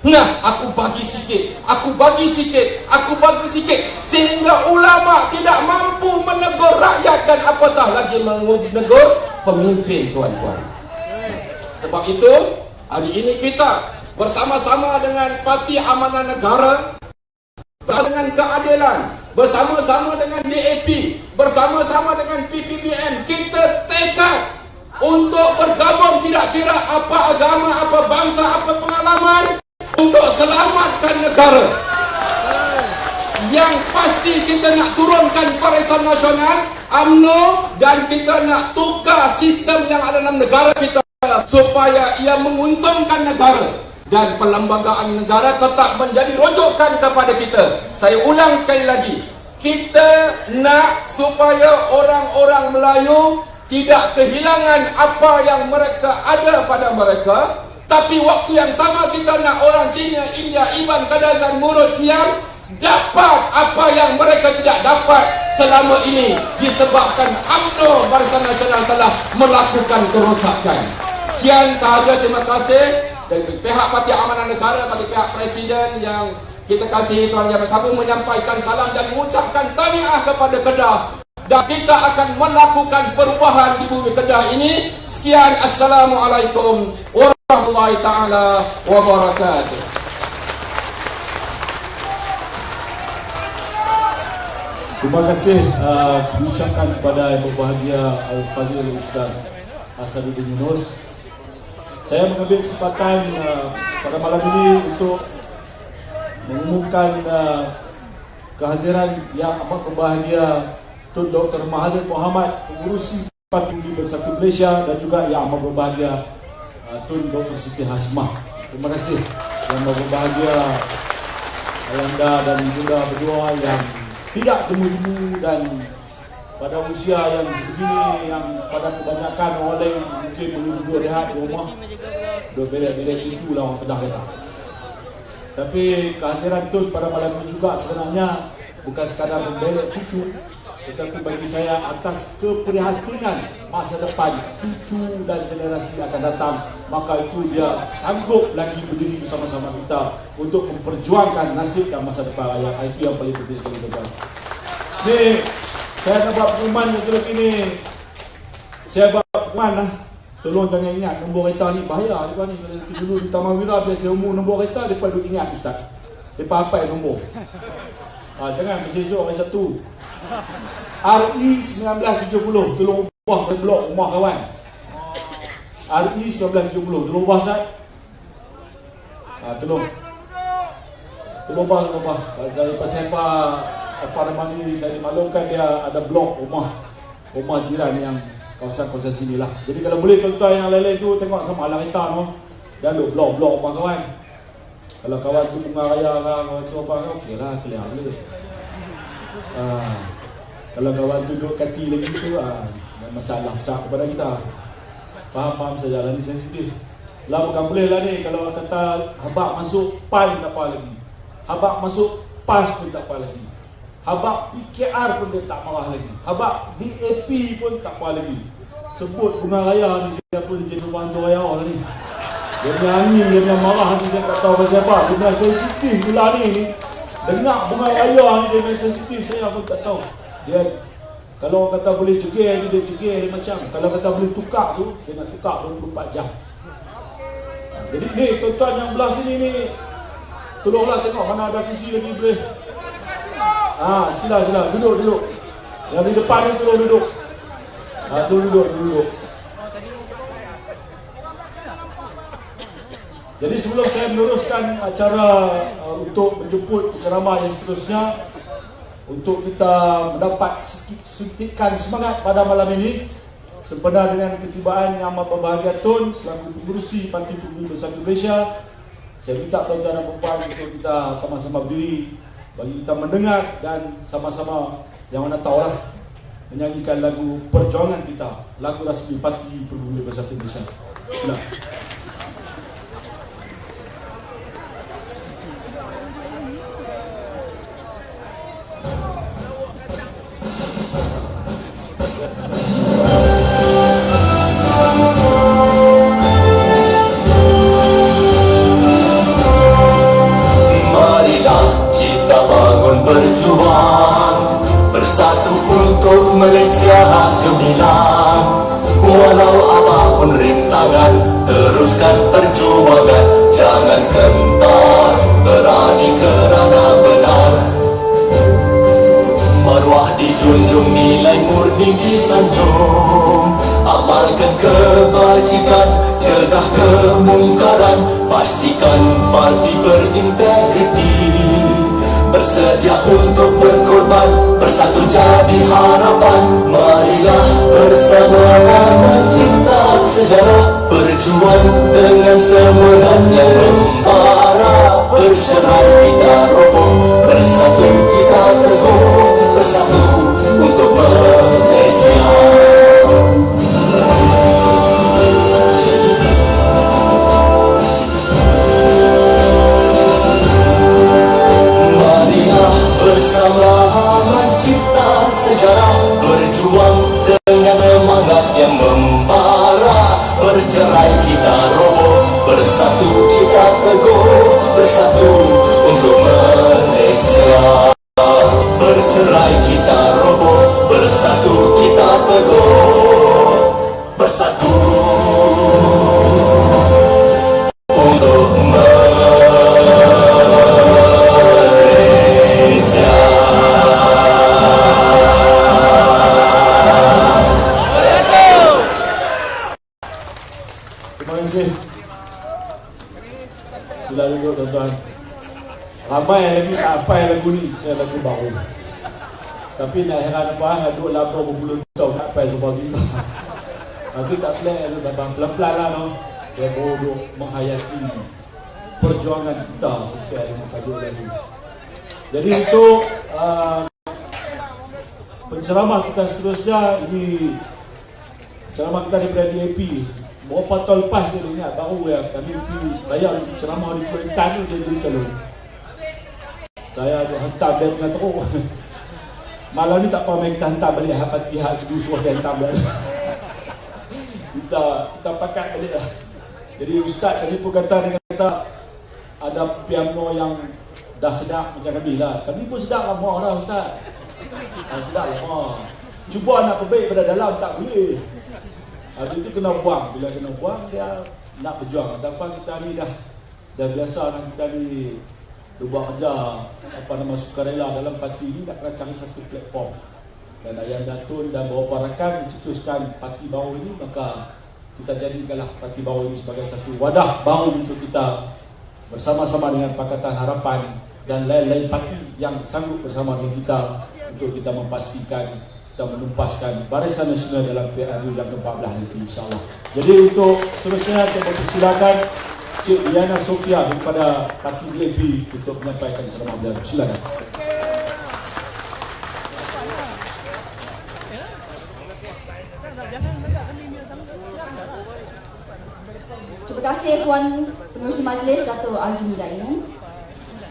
Nah, aku bagi sikit, aku bagi sikit, aku bagi sikit, sehingga ulama tidak mampu menegur rakyat dan apatah lagi menegur pemimpin tuan-tuan. Sebab itu hari ini kita bersama-sama dengan Parti Amanah Negara, dengan Keadilan, bersama-sama dengan DAP, bersama-sama dengan PPBN, kita tekad untuk bergabung tidak kira apa agama, apa bangsa, apa pengalaman, untuk selamatkan negara. Yang pasti kita nak turunkan Barisan Nasional UMNO dan kita nak tukar sistem yang ada dalam negara kita supaya ia menguntungkan negara dan perlembagaan negara tetap menjadi rujukan kepada kita. Saya ulang sekali lagi, kita nak supaya orang-orang Melayu tidak kehilangan apa yang mereka ada pada mereka, tapi waktu yang sama kita nak orang Cina, India, Iban, Kadazan, Murud, Siam dapat apa yang mereka tidak dapat selama ini disebabkan UMNO Barisan Nasional telah melakukan kerosakan. Sekian sahaja, terima kasih. dari pihak Parti Amanah Negara, bagi pihak Presiden yang kita kasihi Tuan Yang Bersama, menyampaikan salam dan mengucapkan tahniah kepada Kedah, dan kita akan melakukan perubahan di bumi Kedah ini. Sekian, Assalamualaikum warahmatullahi taala wabarakatuh. Terima kasih diucapkan kepada Yang Berbahagia Al-Fadhil Ustaz Asaduddin Yunus. Saya mengambil kesempatan pada malam ini untuk mengumumkan kehadiran Yang Amat Berbahagia Tun Dr. Mahathir Mohamad, Pengurusi Parti Bersatu Malaysia, dan juga Yang Amat Berbahagia Tun Dr. Siti Hasmah. Terima kasih Yang Amat Berbahagia Ayanda dan juga berdua yang tidak temu-temu dan pada usia yang sebegini, yang pada kebanyakan orang lain mungkin duduk rehat di rumah, duduk berak-berak cucu lah orang Kedah kata. Tapi kehadiran Tun pada malam ini juga sebenarnya bukan sekadar berak cucu, tetapi bagi saya atas keprihatinan masa depan cucu dan generasi akan datang, maka itu dia sanggup lagi berdiri bersama-sama kita untuk memperjuangkan nasib dan masa depan rakyat. Itu yang paling penting sekali, tuan. Ni saya nak buat pengumuman yang terlebih ni. Saya buat pengumuman lah. Tolong jangan ingat nombor kereta ni bahaya. Lepas ni dulu di Taman Wira biasa umur nombor kereta, mereka duk ingat Ustaz. Mereka hafal nombor. Jangan bersezok hari satu. RE 1970. Tolong ubah ke blok rumah kawan. RE 1970. Tolong ubah Ustaz. Tolong ubah. Pasal apa nama ni, saya dimaklumkan dia ada blok rumah jiran yang kawasan-kawasan sini lah. Jadi kalau boleh tuan-tuan yang lain-lain tu tengok sama alang hitam tu, dan duk blok-blok rumah kawan. Kalau kawan tu bunga raya kawan tu apa, okey lah, clear boleh. Kalau kawan tu duk kati lagi tu, masalah besar kepada kita. Faham saja lah, ni sensitif. Lah bukan boleh lah ni, kalau kata habak masuk PAN tak apa lagi, habak masuk PAS pun tak apa lagi, habak PKR pun dia tak marah lagi, habak BAP pun tak apa lagi. Sebut bunga raya ni, dia pun jadi bantu raya lah ni. Dia nyanyi, dia marah ni, dia tak tahu pasal apa. Dia sensitif pula ni. Dengar bunga raya ni, dia sensitif, saya pun tak tahu. Dia kalau orang kata boleh cegil, dia cegil dia macam. Kalau kata boleh tukar tu, dia nak tukar 24 jam. Jadi ni tuan-tuan yang belah sini ni, tolonglah tengok mana ada kursi lagi boleh. Sila duduk. Yang di depan ni tolong duduk. Duduk. Jadi sebelum saya meneruskan acara untuk menjemput penceramah yang seterusnya, untuk kita mendapat suntikan semangat pada malam ini, sempena dengan ketibaan Yang Amat Berbahagia Tun selaku pengurusi Parti Bersatu Malaysia, saya minta tuan-tuan dan puan untuk kita sama-sama berdiri bagi kita mendengar dan sama-sama yang mana tahulah menyanyikan lagu perjuangan kita, lagu rasmi Parti Bersatu Malaysia. Sila. Berjuang bersatu untuk Malaysia gemilang. Walau apapun rintangan, teruskan perjuangan. Jangan gentar, berani kerana benar. Maruah dijunjung, nilai murni disanjung. Amalkan kebajikan, cegah kemungkaran. Pastikan parti berintegriti, bersedia untuk berkorban, bersatu jadi harapan. Marilah bersama mencipta sejarah, berjuang dengan semangat yang membara. Bercerai kita roboh, bersatu kita teguh, bersatu untuk Malaysia. Bersama mencipta sejarah, berjuang kasih. Sila duduk tuan-tuan. Ramai lagi tak apa yang lagu ni, saya lagu baru. Tapi nak heran apa, duduk lapar berpuluh tahun tak apa yang baru ni. Tapi tak pelik tu, pelan-pelan lah tu. Dia baru menghayati perjuangan kita sesuai dengan tajuk lagu. Jadi untuk penceramah kita seterusnya, ini ceramah kita daripada DAP. Berapa tahun lepas saya ingat, baru ya kami saya ceramah di Kuantan tu dia jadi calon. Saya tu hantar dia dengan teruk. Malam ni tak pernah kita hantar balik hafat pihak tu suruh saya hantar balik. Kita pakat balik lah. Jadi ustaz tadi pun kata, dia kata ada piano yang dah sedap macam kami lah. Kami pun sedap lama dah ustaz. Sedap lama. Cuba nak perbaik pada dalam tak boleh. Itu kena buang. Bila kena buang dia nak berjuang. Tapi kita ni dah biasa nak kita ni buat kerja sukarela dalam parti ni, nak kena cari satu platform. Dan Ayah Datuk dan beberapa rakan mencetuskan parti baru ini, maka kita jadikanlah parti baru ini sebagai satu wadah baru untuk kita bersama-sama dengan Pakatan Harapan dan lain-lain parti yang sanggup bersama dengan kita untuk kita memastikan kita menumpaskan Barisan Nasional dalam PRU yang ke-14 nanti, insyaAllah. Jadi untuk seterusnya saya mempersilakan Cik Diana Sofia daripada parti DAP untuk menyampaikan ceramah beliau. Silakan. Terima kasih Tuan Pengerusi Majlis Dato' Azmi Dain.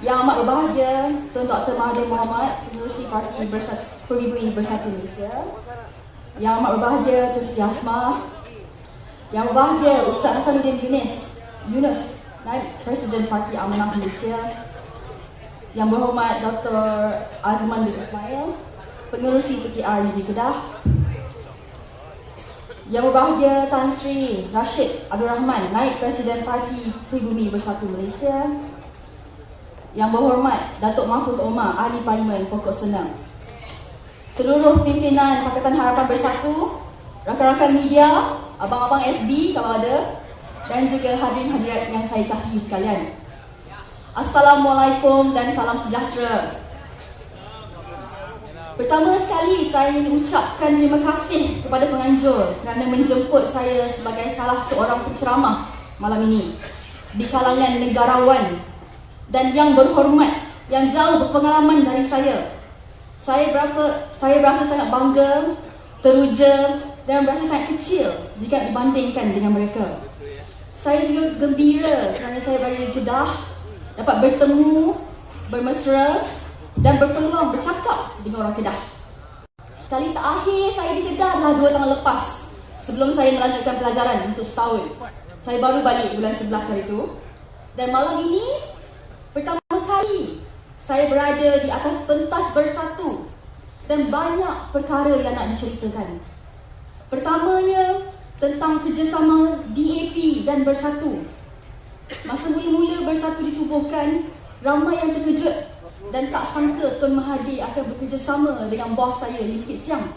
Yang amat berbahagia Tuan Dr. Mahathir Mohamad, Pengerusi Parti Peribumi Bersatu Malaysia. Yang amat berbahagia Tun Siti Hasmah. Yang berbahagia Ustaz Hasanuddin Yunus, Naib Presiden Parti Amanah Malaysia. Yang berhormat Dr. Azman bin Ismail, Pengerusi PKR Negeri Kedah. Yang berbahagia Tan Sri Rashid Abdul Rahman, Naib Presiden Parti Pribumi Bersatu Malaysia. Yang berhormat Datuk Mahfuz Omar, Ahli Parlimen Pokok Senang. Seluruh pimpinan Pakatan Harapan Bersatu, rakan-rakan media, abang-abang SB kalau ada, dan juga hadirin-hadirat yang saya kasihi sekalian. Assalamualaikum dan salam sejahtera. Pertama sekali saya ingin ucapkan terima kasih kepada penganjur kerana menjemput saya sebagai salah seorang penceramah malam ini di kalangan negarawan dan yang berhormat yang jauh berpengalaman dari saya. Saya berasa sangat bangga, teruja dan berasa sangat kecil jika dibandingkan dengan mereka. Saya juga gembira kerana saya berada di Kedah, dapat bertemu, bermesra dan berpeluang bercakap dengan orang Kedah. Kali terakhir saya di Kedah adalah 2 tahun lepas, sebelum saya melanjutkan pelajaran untuk setahun. Saya baru balik bulan 11 hari itu. Dan malam ini, pertama kali saya berada di atas pentas bersatu dan banyak perkara yang nak diceritakan. Pertamanya, tentang kerjasama DAP dan Bersatu. Masa mula-mula Bersatu ditubuhkan, ramai yang terkejut dan tak sangka Tun Mahathir akan bekerjasama dengan bos saya, Lim Kit Siang.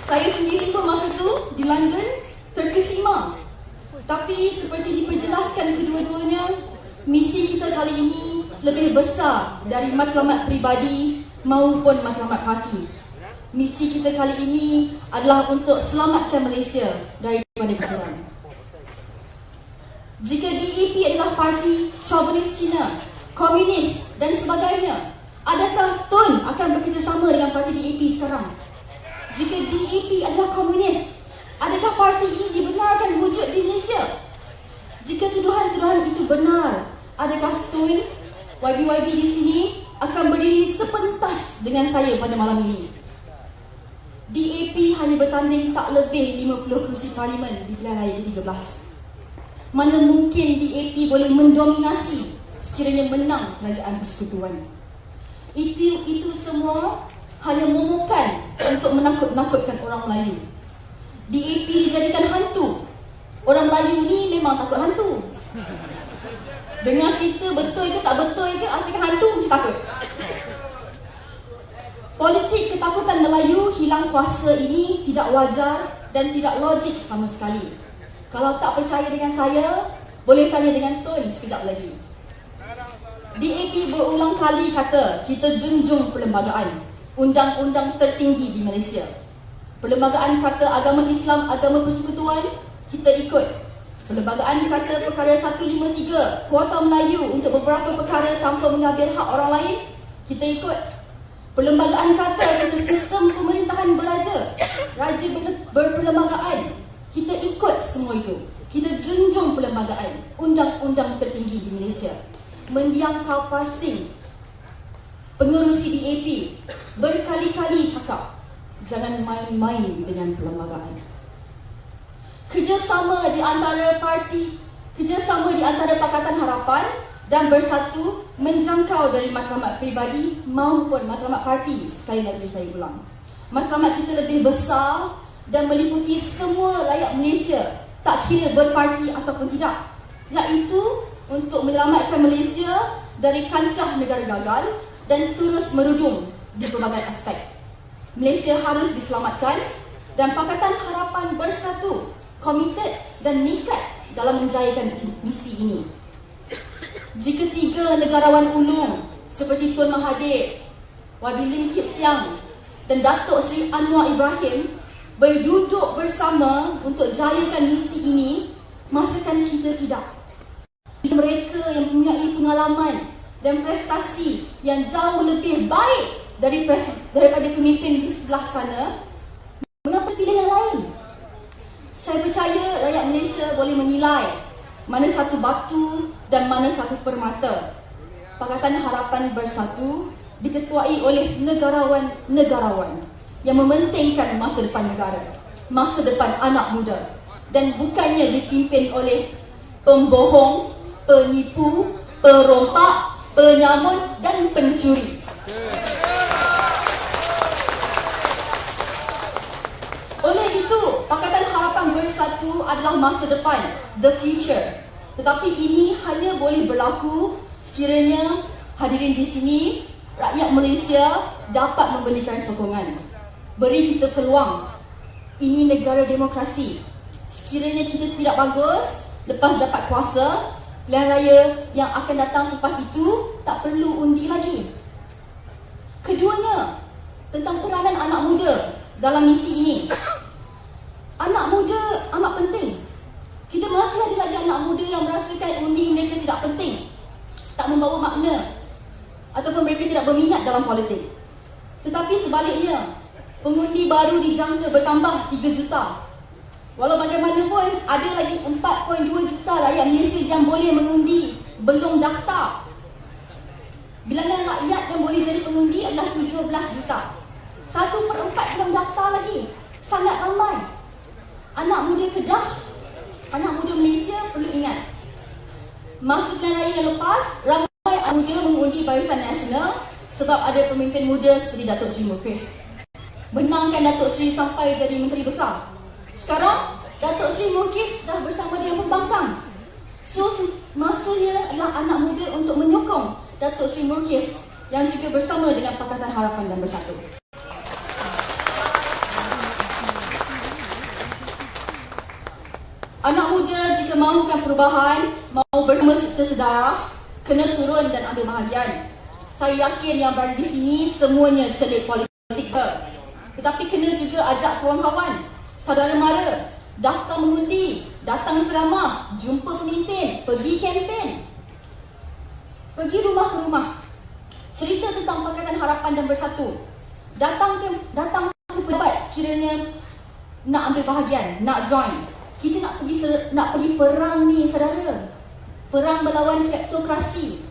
Saya sendiri pun masa tu di London terkesima. Tapi seperti diperjelaskan kedua-duanya, misi kita kali ini lebih besar dari matlamat peribadi maupun matlamat parti. Misi kita kali ini adalah untuk selamatkan Malaysia daripada kesusahan. Jika DAP adalah parti chauvinis Cina, komunis dan sebagainya, adakah Tun akan bekerjasama dengan parti DAP sekarang? Jika DAP adalah komunis, adakah parti ini dibenarkan wujud di Malaysia? Jika tuduhan-tuduhan itu benar, adakah Tun, YB-YB di sini akan berdiri sepentas dengan saya pada malam ini? DAP hanya bertanding tak lebih 50 kerusi parlimen di pilihan raya ke-13. Mana mungkin DAP boleh mendominasi sekiranya menang kerajaan persekutuan? Itu semua hanya momokan untuk menakut-nakutkan orang Melayu. DAP dijadikan hantu. Orang Melayu ni memang takut hantu. Dengar cerita betul ke tak betul ke, asalkan hantu mesti takut. Politik ketakutan Melayu hilang kuasa ini tidak wajar dan tidak logik sama sekali. Kalau tak percaya dengan saya, boleh tanya dengan Tun sekejap lagi. DAP berulang kali kata kita junjung perlembagaan, undang-undang tertinggi di Malaysia. Perlembagaan kata agama Islam, agama persekutuan, kita ikut. Perlembagaan kata perkara 153, kuota Melayu untuk beberapa perkara tanpa mengambil hak orang lain, kita ikut. Perlembagaan kata kita sistem pemerintahan beraja, raja berperlembagaan, kita ikut semua itu. Kita junjung perlembagaan, undang-undang tertinggi di Malaysia. Mendiang kau pasing, pengerusi DAP berkali-kali cakap, jangan main-main dengan perlembagaan. Kerjasama di antara Pakatan Harapan dan Bersatu menjangkau dari matlamat peribadi maupun matlamat parti. Sekali lagi saya ulang, matlamat kita lebih besar dan meliputi semua rakyat Malaysia, tak kira berparti ataupun tidak. Iaitu untuk menyelamatkan Malaysia dari kancah negara gagal dan terus merudum di pelbagai aspek. Malaysia harus diselamatkan dan Pakatan Harapan Bersatu komited dan nikat dalam menjayakan misi ini. Jika 3 negarawan ulung seperti Tun Mahathir, Wabi Lim Kit Siang dan Datuk Seri Anwar Ibrahim berduduk bersama untuk jayakan misi ini, masakan kita tidak. Mereka yang mempunyai pengalaman dan prestasi yang jauh lebih baik daripada pemimpin di sebelah sana, mengapa pilih yang lain? Saya percaya rakyat Malaysia boleh menilai mana satu batu dan mana satu permata. Pakatan Harapan Bersatu diketuai oleh negarawan yang mementingkan masa depan negara, masa depan anak muda, dan bukannya dipimpin oleh pembohong, penipu, perompak, penyamun dan pencuri. Oleh itu, Pakatan Harapan Bersatu adalah masa depan, the future. Tetapi ini hanya boleh berlaku sekiranya hadirin di sini, rakyat Malaysia dapat memberikan sokongan. Beri kita peluang. Ini negara demokrasi. Sekiranya kita tidak bagus, lepas dapat kuasa, pilihan raya yang akan datang selepas itu tak perlu undi lagi. Keduanya, tentang peranan anak muda dalam misi ini. Anak muda amat penting. Kita masih ada lagi anak muda yang merasakan undi mereka tidak penting, tak membawa makna, ataupun mereka tidak berminat dalam politik. Tetapi sebaliknya, pengundi baru dijangka bertambah 3 juta. Walau bagaimanapun, ada lagi 4.2 juta rakyat Malaysia yang boleh mengundi belum daftar. Bilangan rakyat yang boleh jadi pengundi adalah 17 juta. 1/4 belum daftar lagi. Sangat ramai. Anak muda Kedah, anak muda Malaysia perlu ingat, masa pilihan raya yang lepas, ramai anak muda mengundi Barisan Nasional sebab ada pemimpin muda seperti Datuk Seri Mukris. Menangkan Datuk Seri sampai jadi Menteri Besar. Sekarang, Datuk Seri Mukris dah bersama dia pembangkang. So, masanya adalah anak muda untuk menyokong Datuk Seri Mukris yang juga bersama dengan Pakatan Harapan dan Bersatu. Anak muda jika mahukan perubahan, mahu bersama kita sedarah, kena turun dan ambil bahagian. Saya yakin yang berada di sini semuanya celik politik. Tetapi kena juga ajak kawan-kawan, saudara mara, daftar mengundi, datang ceramah, jumpa pemimpin, pergi kempen, pergi rumah ke rumah, cerita tentang Pakatan Harapan dan Bersatu. Datang ke pejabat sekiranya nak ambil bahagian, nak join. Kita nak pergi perang ni, saudara. Perang melawan kleptokrasi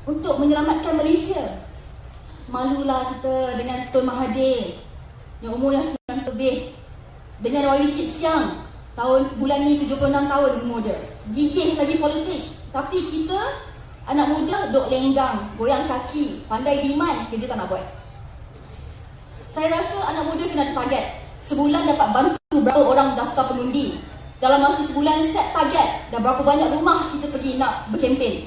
untuk menyelamatkan Malaysia. Malulah kita dengan Tun Mahathir yang umur yang 90 lebih, dengan Wabi Kit Siang bulan ni 76 tahun umur dia. Gigih lagi politik. Tapi kita anak muda duk lenggang, goyang kaki, pandai demand, kerja tak nak buat. Saya rasa anak muda kena ada target. Sebulan dapat bantu berapa orang daftar pengundi. Dalam masa sebulan set target dan berapa banyak rumah kita pergi nak berkempen.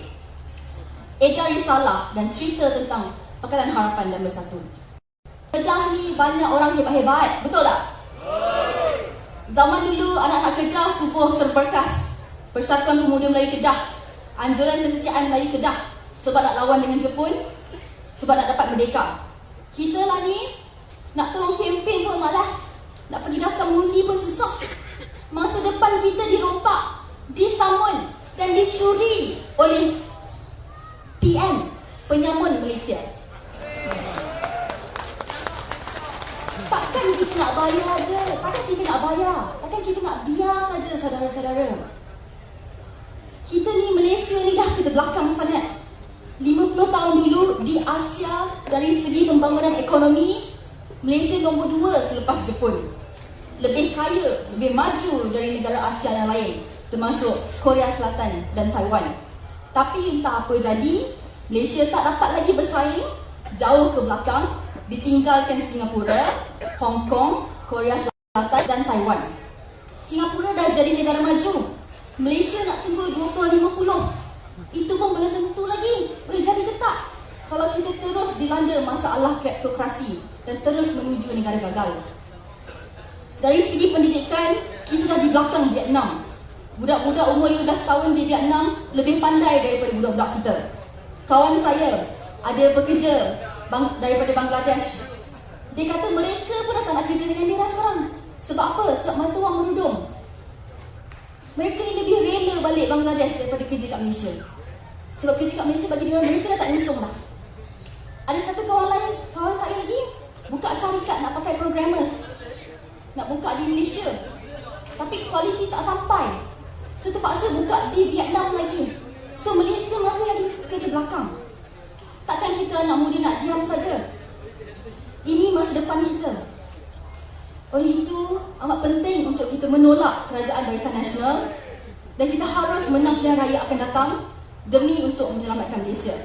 Edar risalah dan cerita tentang Pakatan Harapan dan Bersatu. Kedah ni banyak orang hebat-hebat, betul tak? Zaman dulu anak-anak Kedah tubuh terberkas. Persatuan Pemuda Melayu Kedah, Anjuran Kesetiaan Melayu Kedah, sebab nak lawan dengan Jepun, sebab nak dapat merdeka. Kita lah ni nak tolong kempen pun malas, nak pergi daftar mengundi pun susah. Masa depan kita dirompak, disamun dan dicuri oleh PM, penyamun Malaysia. Takkan kita nak bayar je, takkan kita nak bayar, takkan kita nak biar saja saudara-saudara. Kita ni Malaysia ni dah kita belakang sangat. 50 tahun dulu di Asia dari segi pembangunan ekonomi, Malaysia nombor 2 selepas Jepun. Lebih kaya, lebih maju dari negara Asia yang lain, termasuk Korea Selatan dan Taiwan. Tapi entah apa jadi, Malaysia tak dapat lagi bersaing, jauh ke belakang, ditinggalkan Singapura, Hong Kong, Korea Selatan dan Taiwan. Singapura dah jadi negara maju. Malaysia nak tunggu 2050. Itu pun belum tentu lagi boleh jadi ke tak, kalau kita terus dilanda masalah kleptokrasi dan terus menuju negara gagal. Dari segi pendidikan, kita dah di belakang Vietnam. Budak-budak umur 15 tahun di Vietnam lebih pandai daripada budak-budak kita. Kawan saya ada pekerja daripada Bangladesh. Dia kata mereka pun dah tak nak kerja dengan dia sekarang. Sebab apa? Sebab mata wang merudum. Mereka ni lebih rela balik Bangladesh daripada kerja kat Malaysia. Sebab kerja kat Malaysia bagi dia, mereka dah tak untung dah. Ada satu kawan saya lagi buka syarikat nak pakai programmers, nak buka di Malaysia, tapi kualiti tak sampai, so terpaksa buka di Vietnam lagi. So Malaysia masih lagi ke belakang. Takkan kita anak muda nak diam saja. Ini masa depan kita. Oleh itu, amat penting untuk kita menolak kerajaan Barisan Nasional dan kita harus menang pilihan raya akan datang demi untuk menyelamatkan Malaysia.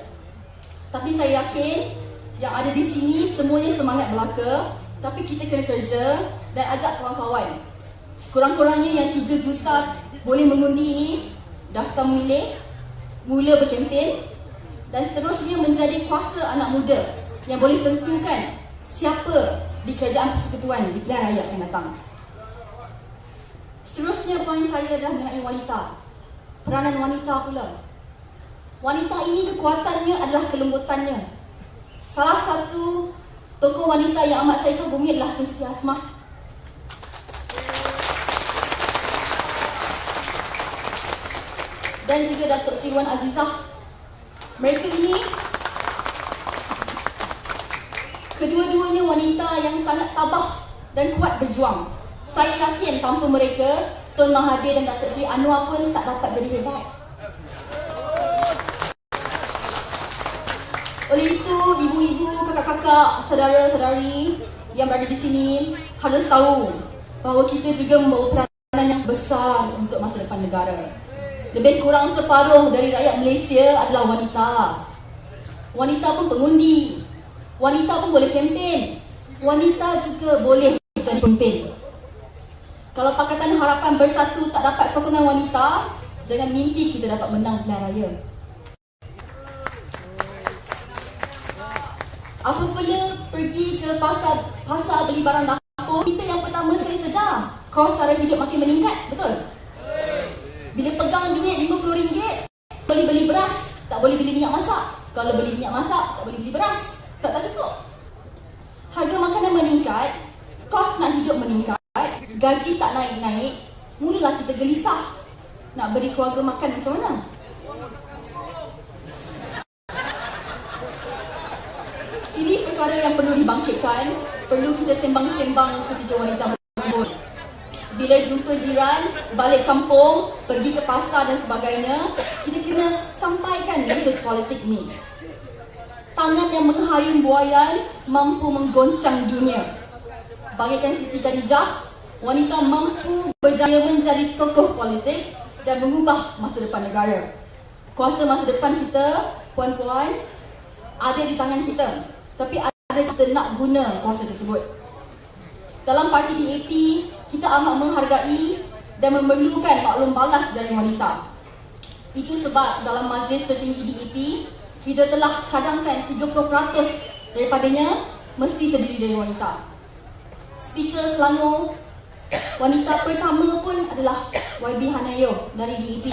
Tapi saya yakin yang ada di sini semuanya semangat belaka, tapi kita kena kerja dan ajak kawan-kawan. Sekurang-kurangnya yang 3 juta boleh mengundi ini, daftar memilih, mula berkempen dan seterusnya menjadi kuasa anak muda yang boleh tentukan siapa di kerajaan persekutuan di pilihan raya akan datang. Seterusnya poin saya adalah mengenai wanita. Peranan wanita pula. Wanita ini kekuatannya adalah kelembutannya. Salah satu tokoh wanita yang amat saya kagumi adalah Tun Siti Hasmah. Dan juga Datuk Sri Wan Azizah. Mereka ini kedua-duanya wanita yang sangat tabah dan kuat berjuang. Saya yakin tanpa mereka, Tun Mahathir dan Datuk Sri Anwar pun tak dapat jadi hebat. Oleh itu, ibu-ibu, kakak-kakak, saudara-saudari yang berada di sini harus tahu bahawa kita juga membawa peranan yang besar untuk masa depan negara. Lebih kurang separuh dari rakyat Malaysia adalah wanita. Wanita pun pengundi. Wanita pun boleh kempen. Wanita juga boleh jadi pemimpin. Kalau Pakatan Harapan Bersatu tak dapat sokongan wanita, jangan mimpi kita dapat menang pilihan raya. Apabila pergi ke pasar beli barang dapur, kita yang pertama sekali sedar kos sara hidup makin meningkat, betul? Bila pegang duit RM50, boleh beli beras, tak boleh beli minyak masak. Kalau beli minyak masak, tak boleh beli beras. Tak cukup. Harga makanan meningkat, kos nak hidup meningkat, gaji tak naik-naik, mulalah kita gelisah. Nak beri keluarga makan macam mana? Ini perkara yang perlu dibangkitkan, perlu kita sembang-sembang ketika wanita berkumpul. Bila jumpa jiran, balik kampung, pergi ke pasar dan sebagainya, kita kena sampaikan mesej politik ni. Tangan yang menghayun buayan mampu menggoncang dunia. Bagaikan Siti Khadijah, wanita mampu berjaya menjadi tokoh politik dan mengubah masa depan negara. Kuasa masa depan kita, puan-puan, ada di tangan kita. Tapi ada kita nak guna kuasa tersebut. Dalam parti DAP, kita amat menghargai dan memerlukan maklum balas dari wanita. Itu sebab dalam majlis tertinggi DAP, kita telah cadangkan 30% daripadanya mesti terdiri dari wanita. Speaker Selangor wanita pertama pun adalah YB Hanayo dari DEP.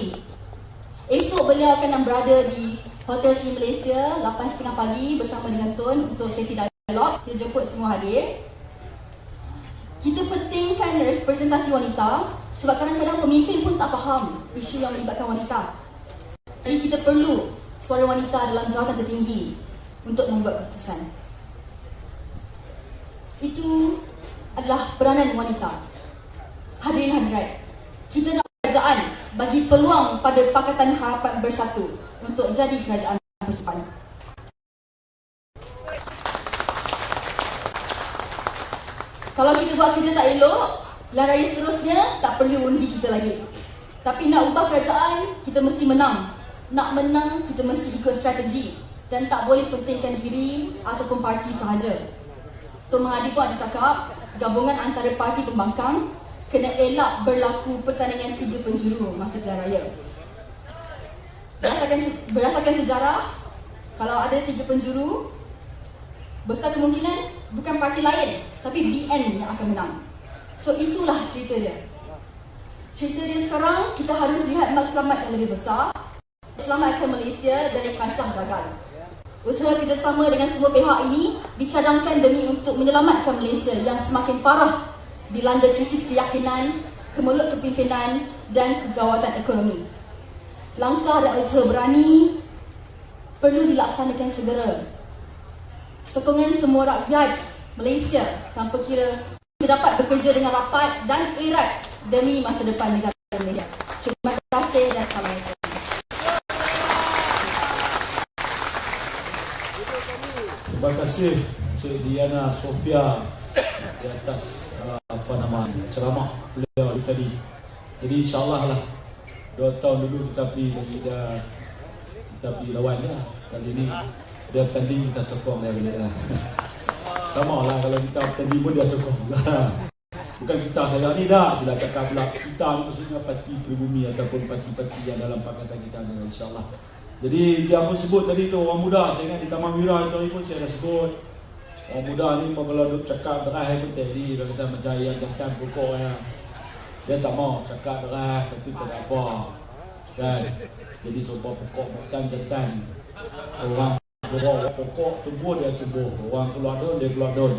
Esok beliau akan berada di Hotel Sri Malaysia 8.30 pagi bersama dengan Tun untuk sesi dialog. Kita jemput semua hadir. Kita pentingkan representasi wanita sebab kadang-kadang pemimpin pun tak faham isu yang melibatkan wanita. Jadi kita perlu suara wanita dalam jawatan tertinggi untuk membuat keputusan. Itu adalah peranan wanita. Hadirin hadirat, kita nak kerajaan bagi peluang pada Pakatan Harapan Bersatu untuk jadi kerajaan bersepadu. Kalau kita buat kerja tak elok, pilihan raya seterusnya tak perlu undi kita lagi. Tapi nak ubah kerajaan, kita mesti menang. Nak menang, kita mesti ikut strategi dan tak boleh pentingkan diri ataupun parti sahaja. Tun Mahathir pun ada cakap, gabungan antara parti pembangkang kena elak berlaku pertandingan 3 penjuru masa pilihan raya. Berdasarkan sejarah, kalau ada 3 penjuru, besar kemungkinan bukan parti lain, tapi BN yang akan menang. So itulah cerita dia. Cerita dia sekarang, kita harus lihat matlamat yang lebih besar, selamatkan Malaysia dari kancah gagal. Usaha kerjasama dengan semua pihak ini dicadangkan demi untuk menyelamatkan Malaysia yang semakin parah dilanda krisis keyakinan, kemelut kepimpinan dan kegawatan ekonomi. Langkah dan usaha berani perlu dilaksanakan segera. Sokongan semua rakyat Malaysia tanpa kira kita dapat bekerja dengan rapat dan erat demi masa depan negara Malaysia. Terima kasih dan Assalamualaikum. Terima kasih Cik Diana Sofia di atas ceramah beliau tadi. Jadi insyaAllah lah 2 tahun dulu kita pergi lawan ya. Kali ini dia tanding, kita sokong dia balik lah. Sama lah kalau kita tanding pun dia sokong lah. Bukan kita saya ni dah, sudah cakap pula kita ni maksudnya parti pribumi ataupun parti-parti yang dalam pakatan kita insyaAllah. Jadi dia pun sebut tadi tu orang muda, saya ingat di Taman Wira itu pun saya dah sebut. Orang muda ni kalau duk cakap derai pun tadi dia kata macam yang jantan pokok ya. Dia tak mau cakap derai tapi tak ada apa. Kan? Jadi sebab pokok bukan jantan. Orang pokok tumbuh dia tumbuh. Orang keluar daun dia keluar daun.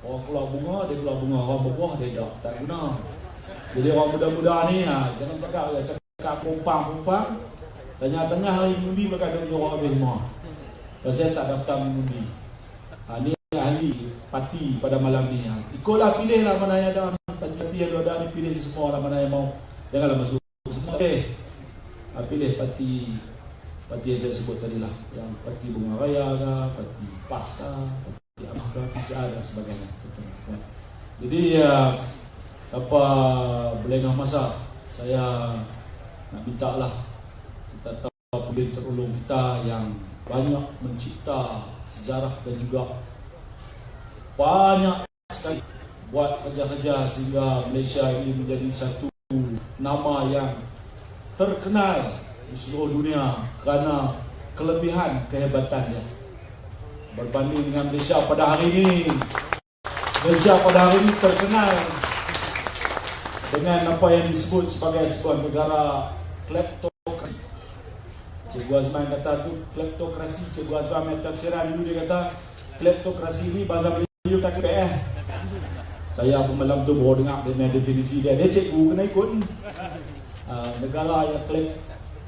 Orang keluar bunga dia keluar bunga. Orang berbuah dia tak guna. Jadi orang muda-muda ni jangan cakap pumpang. Tanya-tanya hari mengundi maka ada orang habis semua. Saya tak daftar mengundi. Ni ahli parti pada malam ni. Ikutlah, pilihlah mana yang ada parti yang ada ni, pilih semua lah mana yang mau. Janganlah masuk semua pilih parti yang saya sebut tadi lah. Yang parti Bunga Raya ke, parti PAS ke, parti Amah ke, PKR dan sebagainya. Jadi tanpa berlengah masa, saya nak minta lah kita tahu pemimpin terulung kita yang banyak mencipta sejarah dan juga banyak sekali buat kerja-kerja sehingga Malaysia ini menjadi satu nama yang terkenal di seluruh dunia kerana kelebihan kehebatannya. Berbanding dengan Malaysia pada hari ini, Malaysia pada hari ini terkenal dengan apa yang disebut sebagai sebuah negara kleptokrasi. Cikgu Azman kata tu kleptokrasi. Cikgu Azman main tafsiran dulu dia kata kleptokrasi ni bahasa Melayu tak kira. Saya pun malam tu baru dengar dia definisi dia. Dia cikgu kena ikut. Negara yang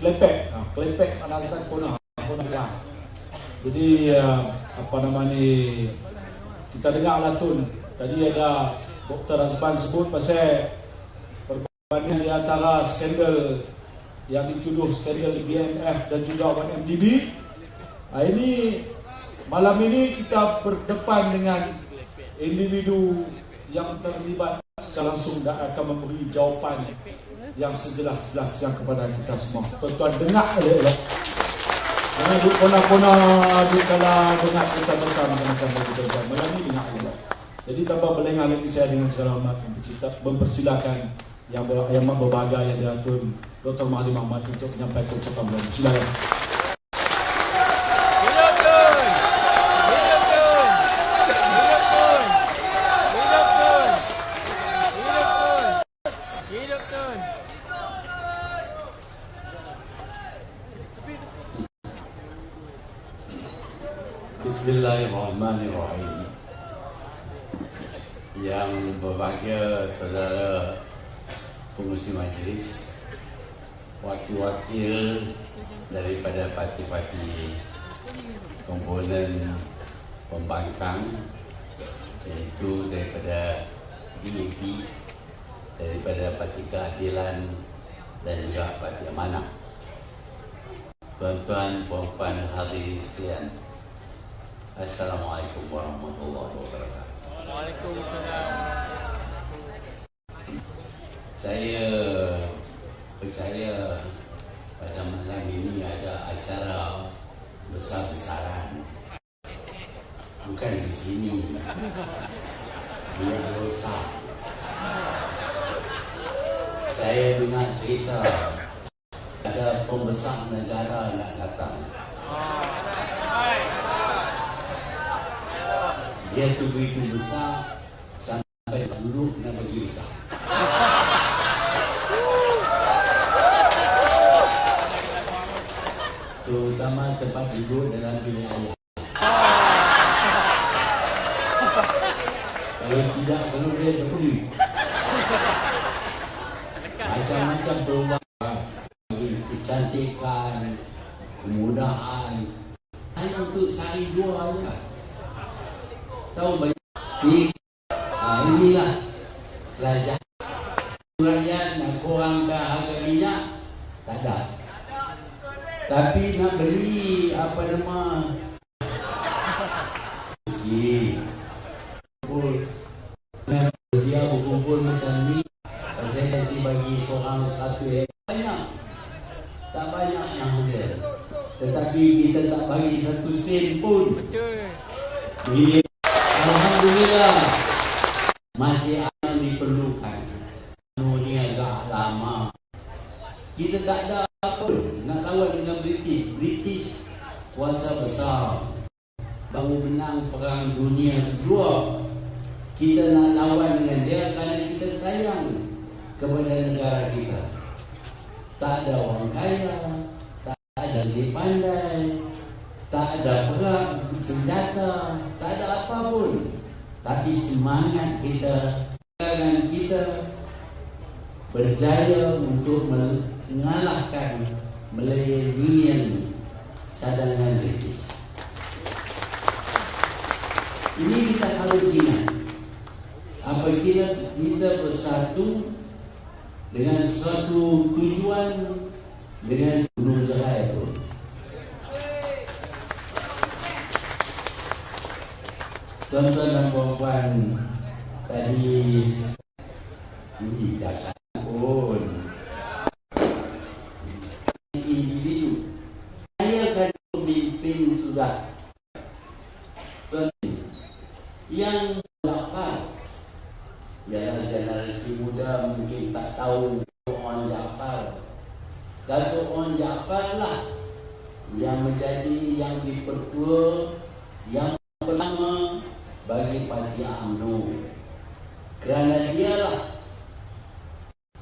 klepek. Klepek mana kata kona. Jadi apa nama ni, kita dengar lah Tun. Tadi ada Dr. Azman sebut pasal perbandingan di antara skandal yang dituduh skandal BNF dan juga 1MDB. Ini malam ini kita berdepan dengan individu yang terlibat secara langsung dan akan memberi jawapan yang sejelas-jelasnya kepada kita semua. Tuan-tuan dengar elok-elok. Jangan duduk kona-kona duduk kalau dengar kita bersama malam ini dengar elok. Jadi tanpa berlengah lagi saya dengan segala hormat mempersilakan yang berbahagia yang diatur Dr. Mahathir Mohamad untuk menyampaikan ucapan beliau. Silakan. Hidup Tun! Yang berbahagia saudara pengurusi majlis, wakil-wakil daripada parti-parti komponen pembangkang, iaitu daripada DAP, daripada Parti Keadilan dan juga Parti Amanah. Tuan-tuan, puan-puan hadirin sekalian, Assalamualaikum warahmatullahi wabarakatuh. Waalaikumsalam. Saya percaya pada malam ini ada acara besar-besaran. Bukan di sini, di Rosa. Saya dengar cerita ada pembesar negara nak datang. Dia tu begitu besar sampai dulu nak bagi besar. Terutama tempat duduk dalam bilik ayah. Kalau tidak, kalau dia berkulit, macam-macam perubahan, bagi kecantikan, kemudahan, hanya untuk sehari dua saja. Tahu banyak inilah kerajaan rakyat nak kurangkan harga minyak, tak ada. Tapi nak beli apa nama dia berkumpul macam ni, saya nanti bagi seorang satu banyak, tak banyak yang ada, tetapi kita tak bagi satu sen pun. Alhamdulillah masih ada yang diperlukan. Ini agak lama, kita tak ada apa nak lawan dengan British. British kuasa besar, baru menang perang dunia kedua. Kita nak lawan dengan dia kerana kita sayang kepada negara kita. Tak ada orang kaya, tak ada segi pandai, tak ada perang senjata, tak ada apa pun. Tapi semangat kita, dan kita berjaya untuk mengalahkan Malaya Union cadangan British. Ini kita harus ingat. Apabila kita bersatu dengan suatu tujuan, dengan gunung cerai pun. Tuan-tuan dan puan-puan, tadi ini dah pun individu. Saya kan pemimpin sudah. Yang dapat ialah generasi muda mungkin tak tahu Datuk Onn Jaafar. Datuk Onn Jaafar lah yang menjadi yang dipertua yang pertama bagi Parti UMNO. Kerana dialah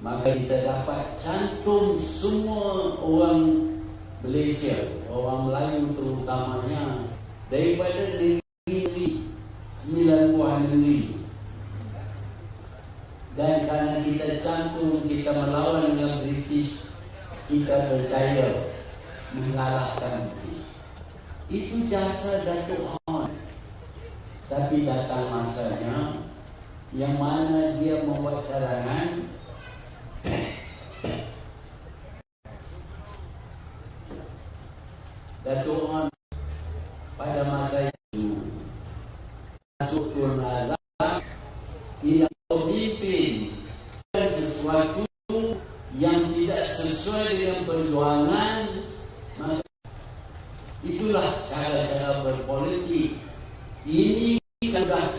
maka kita dapat cantum semua orang Malaysia, orang Melayu terutamanya, daripada negeri 9 buah negeri. Dan kerana kita cantum, kita melawan dengan British, kita berjaya mengalahkan British. Itu jasa Datuk Onn. Tapi datang masanya yang mana dia membuat cadangan Datuk Onn pada masa itu masuk Tun Azam tidak memimpin sesuatu yang tidak sesuai dengan perjuangan. Maka itulah cara-cara berpolitik. Ini adalah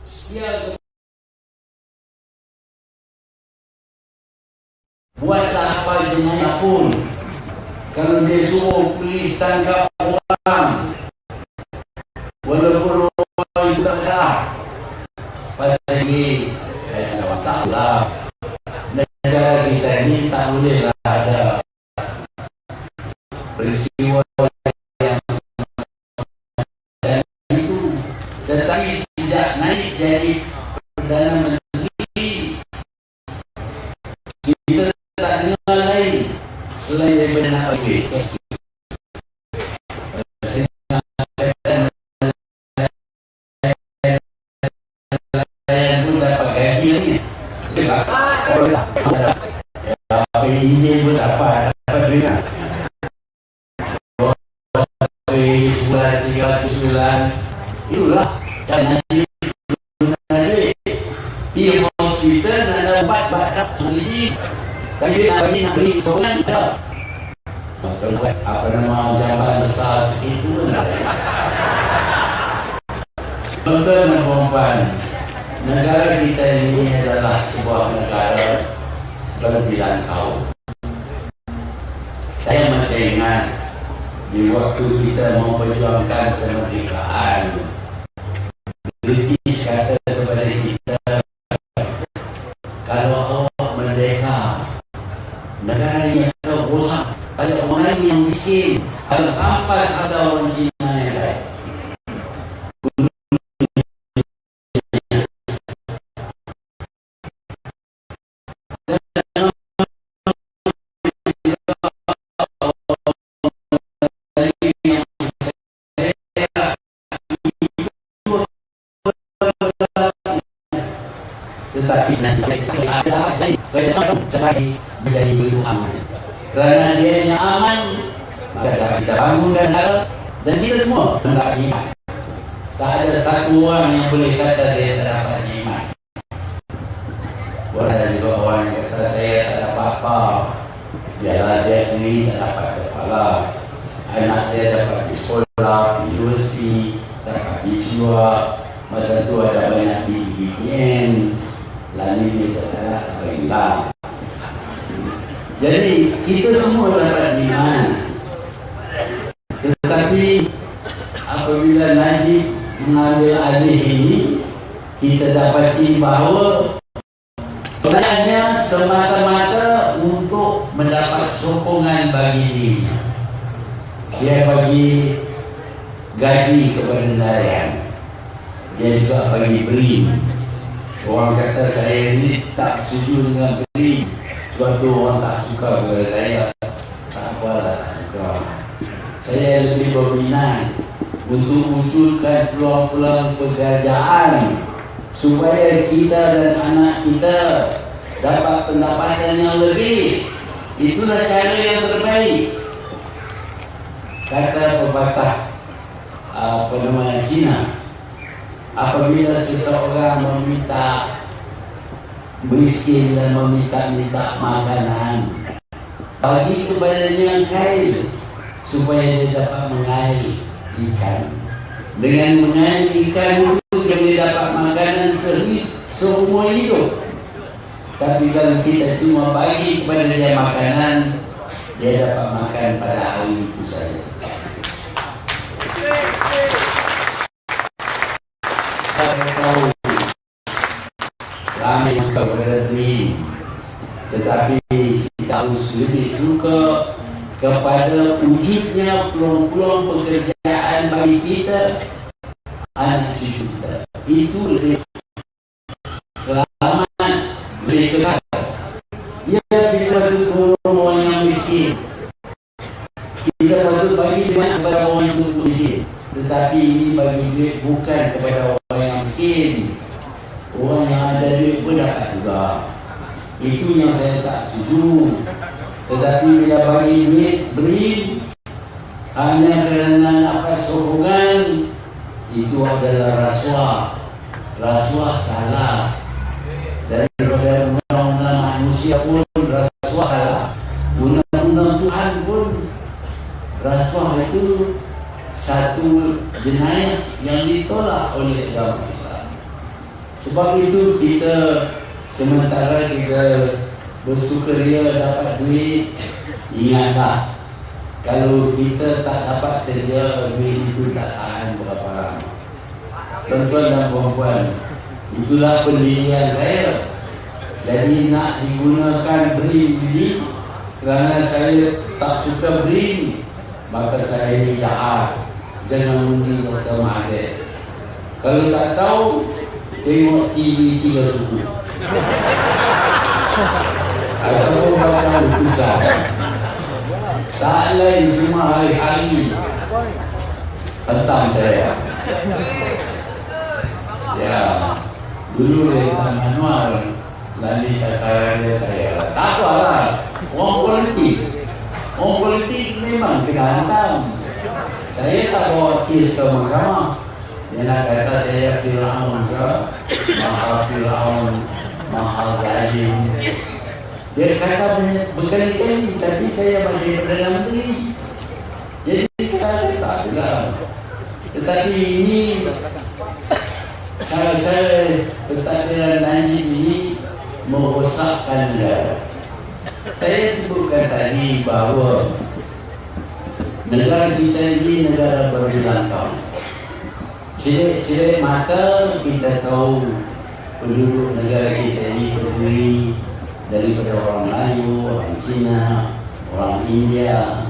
setia. Buatlah apa jenayah pun, kalau dia suruh polis tangkap orang, walaupun orang itu tak salah, pasal ini taklah negara kita ini tak bolehlah ada peristiwa yang itu. Tetapi sejak naik jadi Perdana Menteri, kita tak dengar lain selain daripada nak bagi cash. Saya pun dapat gaji lagi. PJ pun dapat duit. Sebulan 300 bulan. Itulah cara duit. Pergi hospital nak ada ubat tak solusi. Tapi nak beli seorang tak. Kalau buat apa nama jabatan besar segitu pun tak. Tuan-tuan dan puan-puan, negara kita ini adalah sebuah negara berbilangkau. Saya masih ingat di waktu kita memperjuangkan kemerdekaan, British kata kepada kita, kalau awak merdeka, negara ini akan bosan. Pasal orang lain yang miskin, kalau kampas ada orang Cina yang lain. Tetapi nanti ada kerjasama sebagai menjadi begitu aman. Kerana dia yang aman, maka dapat kita bangunkan negara dan kita semua mendapat iman. Tak ada satu orang yang boleh kata dia tak dapat iman. Boleh ada juga orang yang kata saya tak dapat apa. Biarlah dia sendiri tak dapat kepala. Anak dia dapat di sekolah, di universiti, dapat beasiswa. Masa tu ada banyak di BPN. Lalu dia tak dapat hilang. Jadi kita semua dapat iman. Tetapi apabila Najib mengambil alih ini, kita dapati bahawa sebenarnya semata-mata untuk mendapat sokongan bagi dirinya. Dia bagi gaji kepada nelayan. Dia juga bagi BRIM. Orang kata saya ini tak setuju dengan BRIM. Sebab tu orang tak suka kepada saya. Tak apalah, tak suka. Saya lebih berminat untuk wujudkan peluang-peluang pekerjaan supaya kita dan anak kita dapat pendapatan yang lebih. Itulah cara yang terbaik. Kata pepatah Cina, apabila seseorang meminta miskin dan meminta makanan, bagi kepadanya kail supaya dia dapat mengail ikan. Dengan mengail ikan itu dia boleh dapat makanan seumur hidup. Tapi kalau kita cuma bagi kepada dia makanan, dia dapat makan pada hari itu saja. Saya tahu ramai yang suka berhenti, tetapi kita harus lebih suka kepada wujudnya peluang-peluang pekerjaan bagi kita, anak cucu kita. Itu lebih selamat, lebih kekal. Dia bila tolong orang yang miskin, kita patut bagi banyak kepada orang yang butuh miskin. Tetapi ini bagi duit bukan kepada orang yang miskin. Orang yang ada duit pun dapat juga. Itu yang saya tak setuju. Tetapi bila bagi duit BRIM hanya kerana dapat sokongan, itu adalah rasuah. Rasuah salah. Daripada undang-undang manusia pun rasuah salah. Undang-undang Tuhan pun rasuah itu satu jenayah yang ditolak oleh agama Islam. Sebab itu kita sementara kita bersukaria dapat duit, ingatlah kalau kita tak dapat kerja, duit itu tak tahan berapa lama. Tuan-tuan dan puan-puan, itulah pendirian saya. Jadi nak digunakan BRIM ini kerana saya tak suka BRIM, maka saya ini jahat. Jangan undi Dr. Mahathir. Kalau tak tahu, tengok TV 3 suku ataupun baca utusan. Tak lain cuma hari-hari tentang saya. Ya, dulu dari Tan Anwar lali sasaran saya. Tak apalah, orang politik memang kena hantam. Saya tak bawa kes ke mahkamah. Dia nak kata saya Fir'aun ke, maha Fir'aun, maha zalim. Dia kata berkali-kali, tapi saya masih Perdana Menteri. Jadi kita tak bilang. Tetapi ini cara-cara pentadbiran Najib ini merosakkan negara. Saya sebutkan tadi bahawa negara kita ini negara berbilang kaum. Cilik-cilik mata kita tahu penduduk negara kita ini terdiri daripada orang Melayu, orang Cina, orang India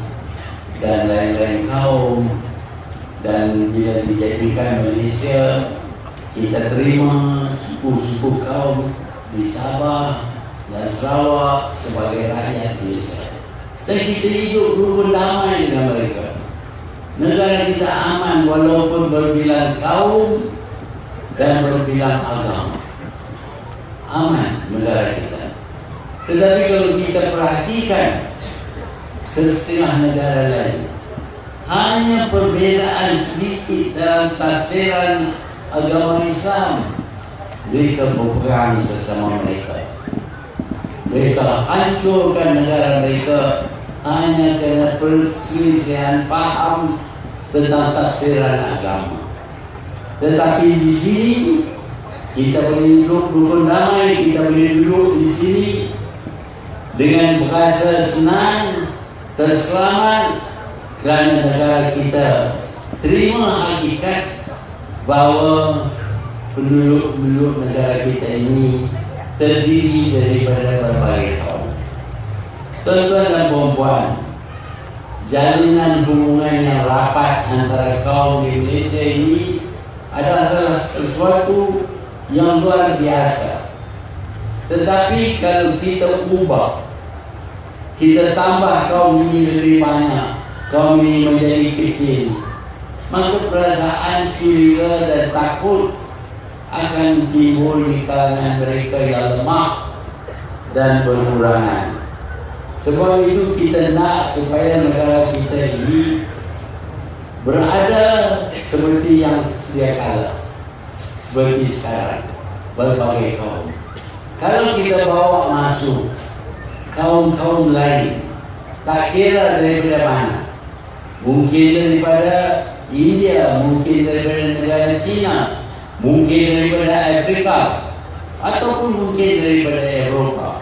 dan lain-lain kaum. Dan bila dijadikan Malaysia, kita terima suku-suku kaum di Sabah dan Sarawak sebagai rakyat Malaysia. Dan kita hidup rukun damai dengan mereka. Negara kita aman walaupun berbilang kaum dan berbilang agama. Aman negara kita. Tetapi kalau kita perhatikan setengah negara lain, hanya perbezaan sedikit dalam tafsiran agama Islam, mereka berperang sesama mereka. Mereka hancurkan negara mereka hanya kerana perselisihan faham tentang tafsiran agama. Tetapi di sini kita boleh hidup rukun damai, kita boleh duduk di sini dengan berasa senang, terselamat kerana negara kita terima hakikat bahawa penduduk-penduduk negara kita ini terdiri daripada berbagai kaum. Tuan-tuan dan puan-puan, jalinan hubungan yang rapat antara kaum di Malaysia ini adalah sesuatu yang luar biasa. Tetapi kalau kita ubah, kita tambah kaum ini lebih banyak, kaum ini menjadi kecil, maka perasaan curiga dan takut akan timbul di kalangan mereka yang lemah dan berkurangan. Sebab itu kita nak supaya negara kita ini berada seperti yang sedia kala, seperti sekarang, berbagai kaum. Kalau kita bawa masuk kaum-kaum lain, tak kira daripada mana, mungkin daripada India, mungkin daripada negara China, mungkin daripada Afrika, ataupun mungkin daripada Eropah.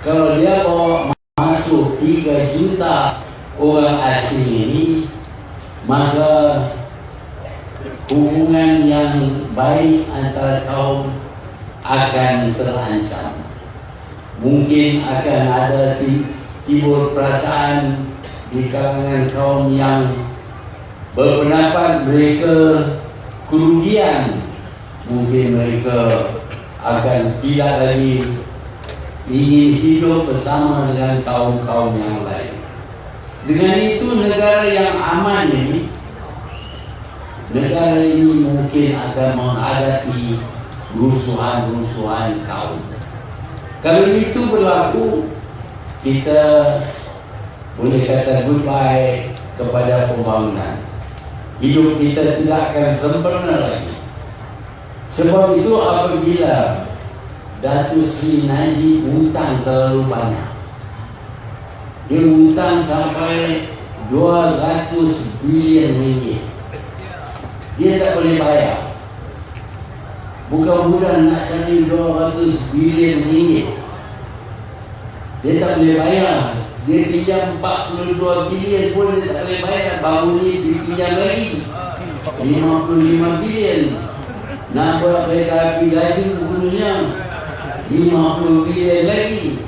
Kalau dia bawa masuk 3 juta orang asing ini, maka hubungan yang baik antara kaum akan terancam. Mungkin akan ada timbul perasaan di kalangan kaum yang berpendapat mereka kerugian. Mungkin mereka akan tidak lagi ingin hidup bersama dengan kaum-kaum yang lain. Dengan itu negara yang aman ini, negara ini mungkin akan menghadapi rusuhan-rusuhan kaum. Kalau itu berlaku, kita boleh kata goodbye kepada pembangunan. Hidup kita tidak akan sempurna lagi. Sebab itu apabila Datuk Seri Najib hutang terlalu banyak, dia hutang sampai 200 bilion ringgit, dia tak boleh bayar. Bukan mudah nak cari 200 bilion ringgit. Dia tak boleh bayar. Dia pinjam 42 bilion pun dia tak boleh bayar. Baru ni dipinjam lagi 55 bilion. Nak buat kereta api lagi gunanya 50 bilion lagi.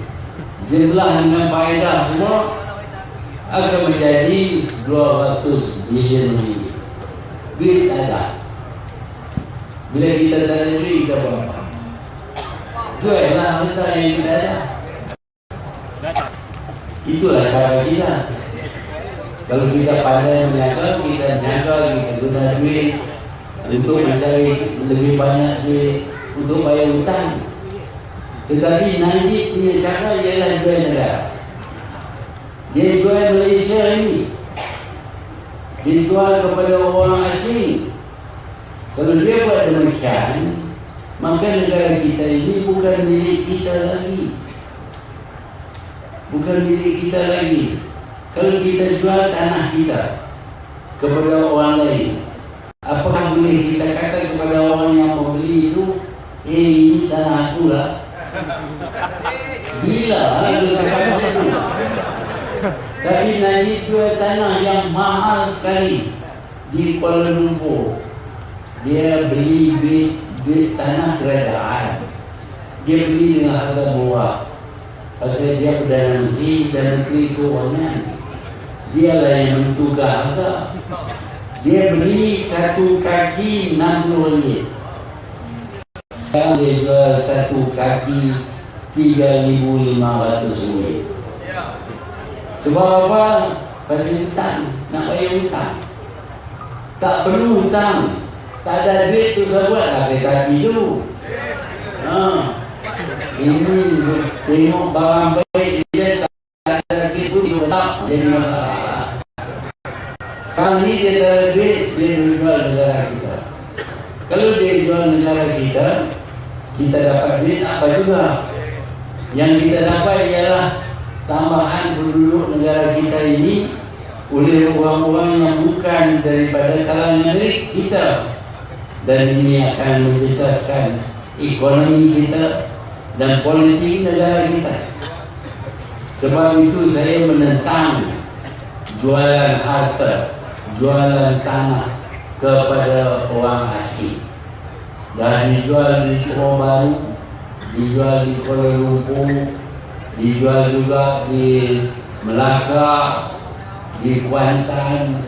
Jumlah dengan faedah semua akan menjadi 200 bilion ringgit. Duit ada. Bila kita tak ada duit, kita harta yang kita ada. Itulah cara kita. Kalau kita pandai meniaga, kita guna duit untuk mencari lebih banyak duit untuk bayar hutang. Tetapi Najib punya cara ialah jual negara. Dia jual Malaysia ini, dia jual kepada orang asing. Kalau dia buat demikian, maka negara kita ini bukan milik kita lagi. Bukan milik kita lagi. Kalau kita jual tanah kita kepada orang lain, apakah boleh kita kata kepada orang yang membeli itu, ini tanah aku lah? Gila kalau cakap itu. Tapi Najib jual tanah yang mahal sekali di Kuala Lumpur. Dia beli duit tanah kerajaan. Dia beli dengan harga murah. Pasal dia Perdana Menteri dan Menteri Keuangan. Dialah yang menentukan harga. Dia beli satu kaki RM60. Sekarang dia jual satu kaki RM3,500. Sebab apa? Pasal hutang. Nak bayar hutang. Tak perlu hutang. Tak ada duit tu saya buat lah kaki tu. Ini tengok barang baik dia tak ada duit tu dia tak jadi masalah. Sekarang ni dia tak ada duit, dia jual negara kita. Kalau dia jual negara kita, kita dapat duit apa juga. Yang kita dapat ialah tambahan penduduk negara kita ini oleh orang-orang yang bukan daripada kalangan milik kita. Dan ini akan mencecaskan ekonomi kita dan politik negara kita. Sebab itu saya menentang jualan harta, jualan tanah kepada orang asing. Dan dijual di Johor Bahru, dijual di Kuala Lumpur, dijual juga di Melaka, di Kuantan.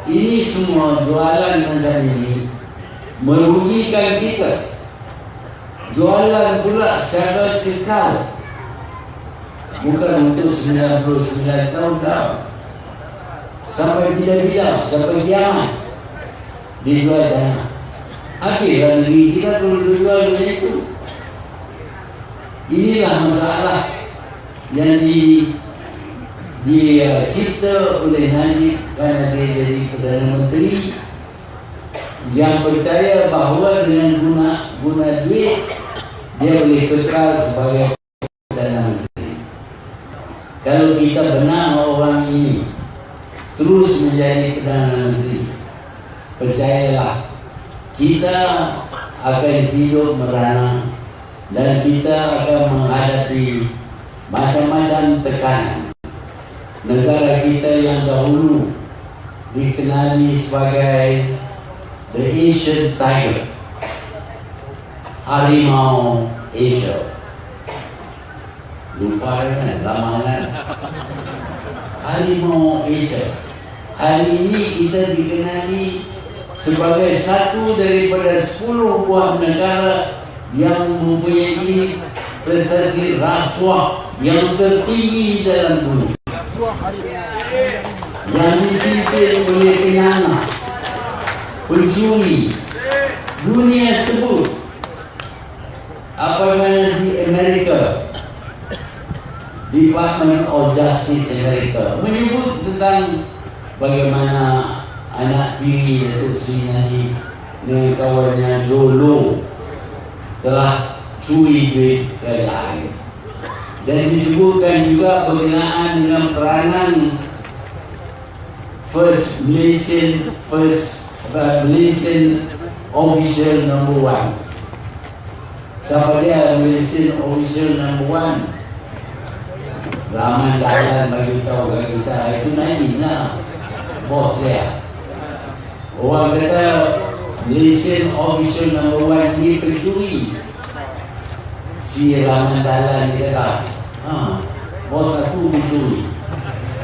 Ini semua jualan macam ini merugikan kita. Jualan pula secara kekal, bukan untuk 99 tahun dah, sampai bila-bila, sampai kiamat dijual tanah. Akhirnya negeri kita perlu dijual dunia itu. Inilah masalah yang dicipta oleh Najib kerana dia jadi Perdana Menteri yang percaya bahawa dengan guna duit dia boleh kekal sebagai Perdana Menteri. Kalau kita benar orang ini terus menjadi Perdana Menteri, percayalah kita akan hidup merana dan kita akan menghadapi macam-macam tekanan. Negara kita yang dahulu dikenali sebagai the Asian Tiger, harimau Asia. Lupa kan, lama kan? Harimau Asia. Hari ini kita dikenali sebagai satu daripada 10 buah negara yang mempunyai prestasi rasuah yang tertinggi dalam dunia, yang dipimpin oleh penyana, pencuri. Dunia sebut apabila di Amerika, Department of Justice Amerika menyebut tentang bagaimana anak tiri Datuk Seri Najib dengan kawannya Jolo telah curi duit kerajaan. Dan disebutkan juga berkenaan dengan peranan Malaysian official number 1. Siapa dia Malaysian official number 1? Ramai jalan bagi tahu kat kita, itu Najib lah, bos dia. Orang kata Malaysian official number 1 ni pencuri. Si Rahman Dahlan dia kata, bos aku pencuri,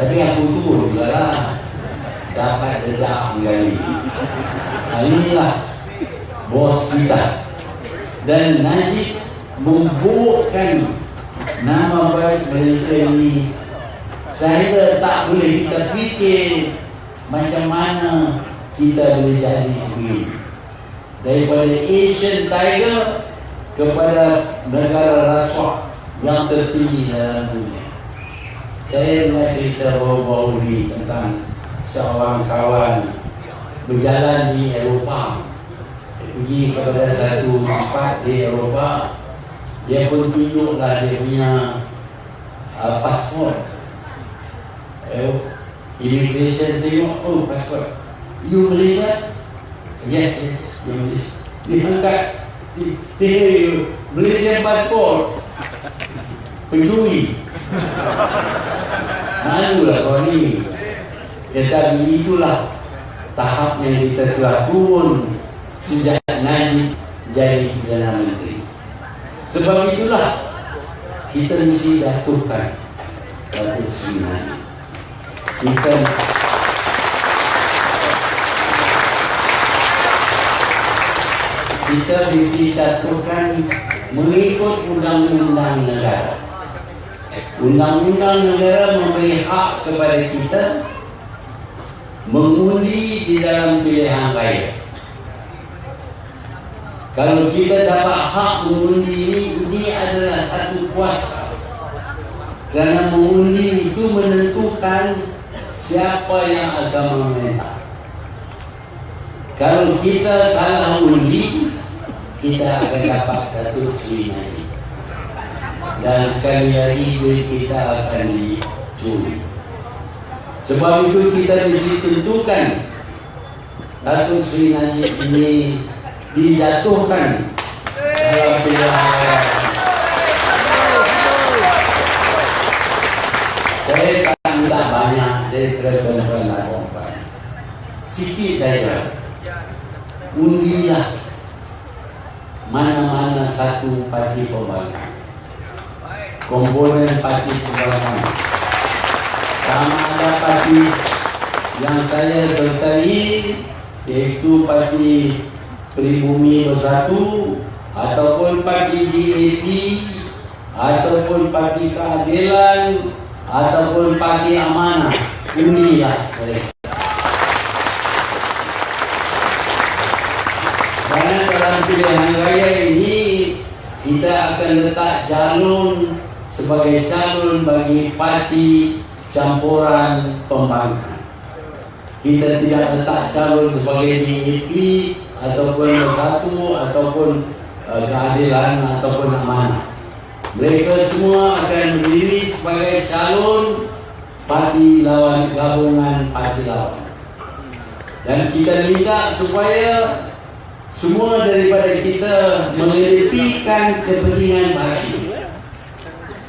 tapi aku turun juga lah, dapat dedak kali. Inilah bos kita. Dan Najib memburukkan nama baik Malaysia ini. Saya tak boleh kita fikir macam mana kita boleh jadi sendiri. Daripada Asian Tiger kepada negara rasuah yang tertinggi dalam dunia. Saya nak cerita baru-baru ni tentang seorang kawan berjalan di Eropah, pergi kepada satu tempat di Eropah. Dia pun tunjuklah dia punya pasport. Immigration tengok, oh pasport, you Malaysia? Yes, you Malaysia. Diangkat, you Malaysia pasport, pencuri. Malulah kau ni. Tetapi itulah tahap yang kita telah turun sejak Najib jadi Perdana Menteri. Sebab itulah kita mesti jatuhkan Datuk Seri Najib. Kita mesti jatuhkan mengikut undang-undang negara. Undang-undang negara memberi hak kepada kita mengundi di dalam pilihan raya. Kalau kita dapat hak mengundi ini adalah satu kuasa. Kerana mengundi itu menentukan siapa yang akan memerintah. Kalau kita salah undi, kita akan dapat Datuk Seri Najib. Dan sekali lagi duit kita akan dicuri. Sebab itu kita mesti tentukan Datuk Seri Najib ini dijatuhkan dalam pilihan raya. Saya tak minta banyak daripada tuan-tuan dan puan-puan. Sikit saja. Undilah mana-mana satu parti pembangkang, komponen parti pembangkang. Sama ada parti yang saya sertai, iaitu Parti Peribumi Bersatu, ataupun Parti DAP, ataupun Parti Keadilan, ataupun Parti Amanah. Undilah mereka. Karena dalam pilihan raya ini kita akan letak calon sebagai calon bagi parti campuran pembangkang. Kita tidak letak calon sebagai DAP ataupun Bersatu ataupun Keadilan ataupun Amanah. Mereka semua akan berdiri sebagai calon parti lawan, gabungan parti lawan. Dan kita minta supaya semua daripada kita mengedepankan kepentingan parti,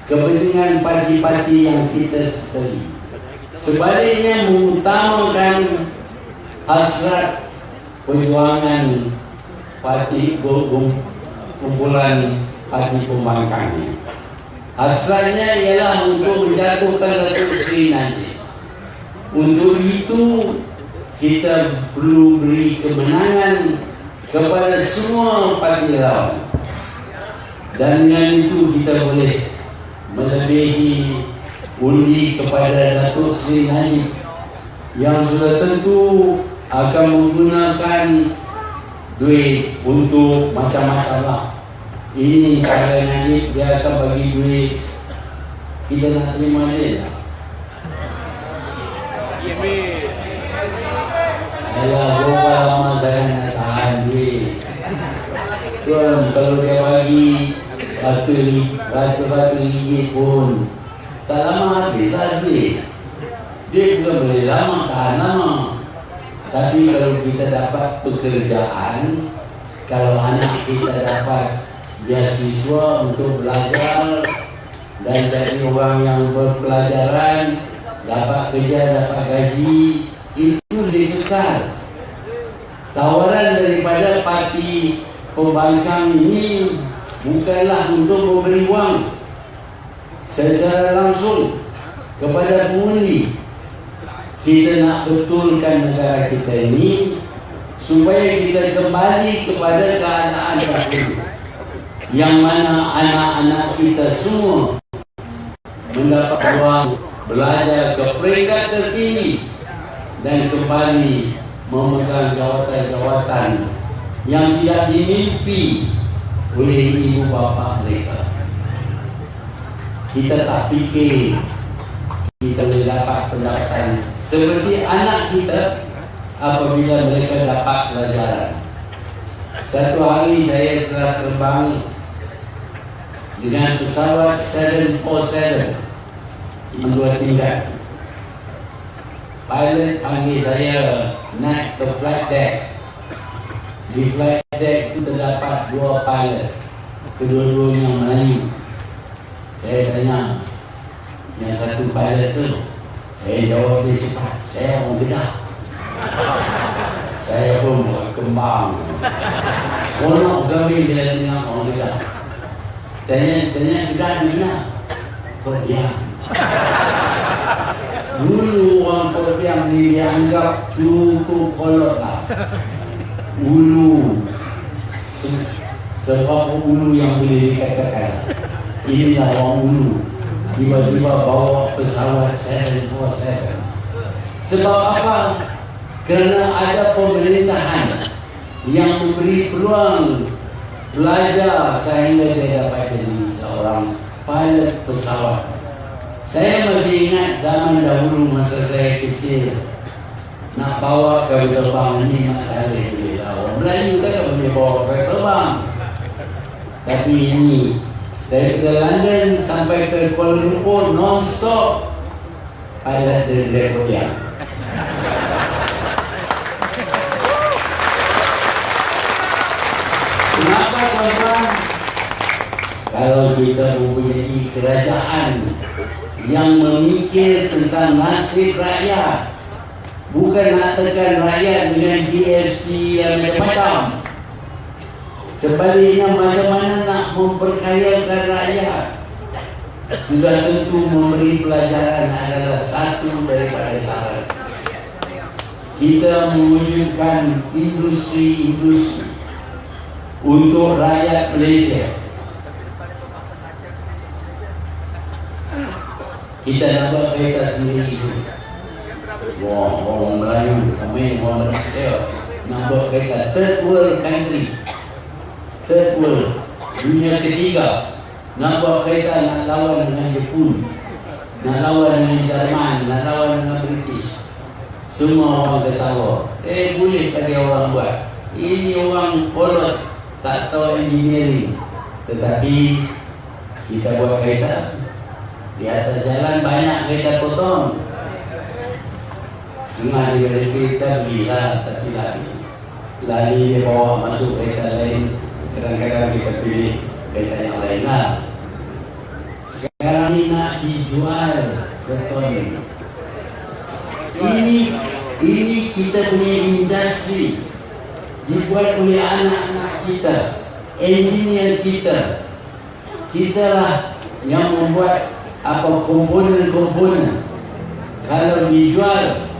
kepentingan parti-parti yang kita sertai. Sebaliknya mengutamakan hasrat perjuangan parti kumpulan parti pembangkang ini. Hasratnya ialah untuk menjatuhkan Datuk Seri Najib. Untuk itu kita perlu beri kemenangan kepada semua parti lawan. Dan dengan itu kita boleh melebihi undi kepada Datuk Seri Najib yang sudah tentu akan menggunakan duit untuk macam-macam lah. Ini cara Najib, dia akan bagi duit, kita nak terima dia lah. Alah, berapa lama saya nak tahan duit. Tuan, kalau dia bagi ratus-ratus ringgit pun tak lama habislah duit. Dia bukan boleh lama, tahan lama. Tapi kalau kita dapat pekerjaan, kalau anak kita dapat beasiswa untuk belajar dan jadi orang yang berpelajaran, dapat kerja, dapat gaji, itu dikekal. Tawaran daripada parti pembangkang ini bukanlah untuk memberi wang secara langsung kepada pengundi. Kita nak betulkan negara kita ini supaya kita kembali kepada keadaan dahulu. yang mana anak-anak kita semua mendapat peluang belajar ke peringkat tertinggi dan kembali memegang jawatan-jawatan yang tidak dimimpi oleh ibu bapa mereka. Kita tak fikir kita boleh dapat pendapatan seperti anak kita apabila mereka dapat pelajaran. Satu hari saya telah terbang dengan pesawat 747 yang 2 tingkat. Pilot panggil saya naik ke flight deck. Di flight deck itu terdapat 2 pilot, kedua-duanya Melayu. Saya tanya yang satu pilot tu, jawab dia cepat, saya orang Kedah. Saya pun berkembang. Seronok kami bila dengar orang Kedah. Tanya Kedah di mana? Perdiam. Dulu orang Perdiam ni dianggap cukup kolot lah. Ulu. Sebab ulu yang boleh dikatakan. Inilah orang ulu. Tiba-tiba bawa pesawat 747. Sebab apa? Kerana ada pemerintahan yang memberi peluang belajar sehingga dia dapat jadi seorang pilot pesawat. Saya masih ingat zaman dahulu masa saya kecil, nak bawa kapal terbang ini masalah boleh lah. Orang Melayu tak boleh bawa kapal terbang. Tapi ini dari London sampai ke Kuala Lumpur non-stop pilot dari Korea. Kenapa tuan-tuan? Kalau kita mempunyai kerajaan yang memikir tentang nasib rakyat, bukan nak tekan rakyat dengan GST yang macam-macam. Sebaliknya macam mana nak memperkayakan rakyat, sudah tentu memberi pelajaran adalah satu daripada cara. Kita mewujudkan industri-industri untuk rakyat Malaysia. Kita nak buat kereta sendiri. Wah, orang Melayu, kami orang Malaysia nak buat kereta third world country, third world, dunia ketiga. Nak buat kereta nak lawan dengan Jepun, nak lawan dengan Jerman, nak lawan dengan British. Semua orang ketawa. Boleh sekali orang buat. Ini orang kolot, tak tahu engineering. Tetapi kita buat kereta di atas jalan, banyak kereta potong. Sengaja daripada kereta belilah, tapi lari dia bawa masuk kereta lain. Kadang-kadang kita pilih kereta yang lain lah. Sekarang ni nak dijual beton. Ini kita punya industri dibuat oleh anak-anak kita, engineer kita. Kita lah yang membuat apa komponen-komponen. Kalau dijual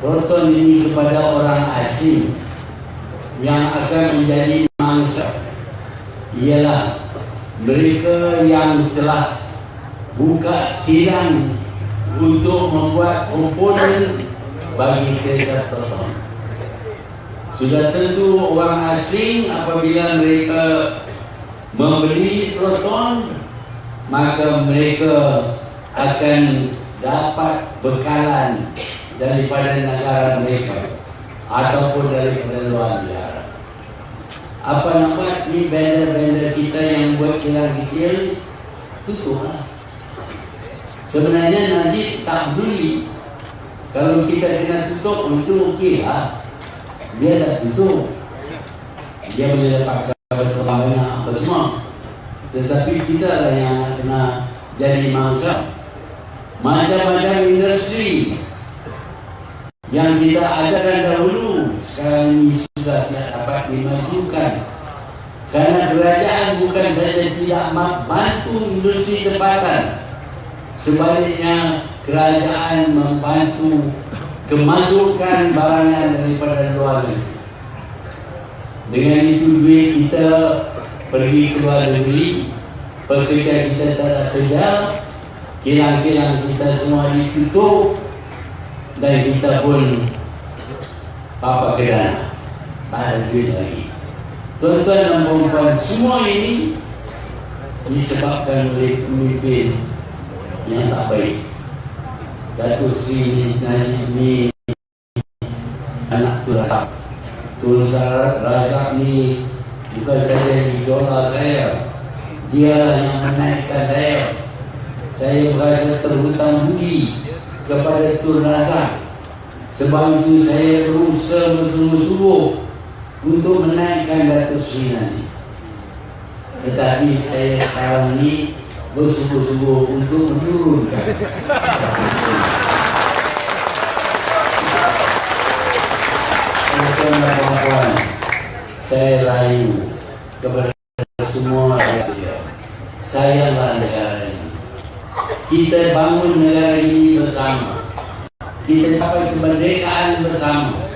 beton ini kepada orang asing yang akan menjadi mangsa, ialah mereka yang telah buka kilang untuk membuat komponen bagi kereta beton. Sudah tentu orang asing apabila mereka membeli beton, maka mereka akan dapat bekalan daripada negara mereka ataupun daripada luar negara. Apa nak buat ni, vendor-vendor kita yang buat kilang kecil tutup lah. Sebenarnya Najib tak peduli. Kalau kita kena tutup, itu okey lah. Dia tak tutup, dia boleh dapat berterbang banyak apa semua. Tetapi kita lah yang kena jadi mangsa. Macam-macam industri yang kita adakan dahulu sekarang ini sudah tidak dapat dimajukan, karena kerajaan bukan saja tidak membantu industri tempatan, sebaliknya kerajaan membantu kemasukan barangan daripada luar negeri. Dengan itu duit kita pergi ke luar negeri, pekerja kita tak ada kerja, kilang-kilang kita semua ditutup, dan kita pun papa kedana, tak ada duit lagi. Tuan-tuan dan puan-puan, semua ini disebabkan oleh pemimpin yang tak baik. Datuk Seri Najib ni anak Tun Razak. Tun Razak ni bukan saja idola saya, dia yang menaikkan saya. Saya merasa terhutang budi kepada Tun Razak. Sebab itu saya berusaha bersungguh-sungguh untuk menaikkan Datuk Seri Najib. Tetapi saya sekarang ini bersungguh-sungguh untuk menurunkan Datuk Seri. Tuan-tuan, saya rayu kepada semua rakyat, sayanglah negara ini. Kita bangun negara ini bersama, kita capai kemerdekaan bersama,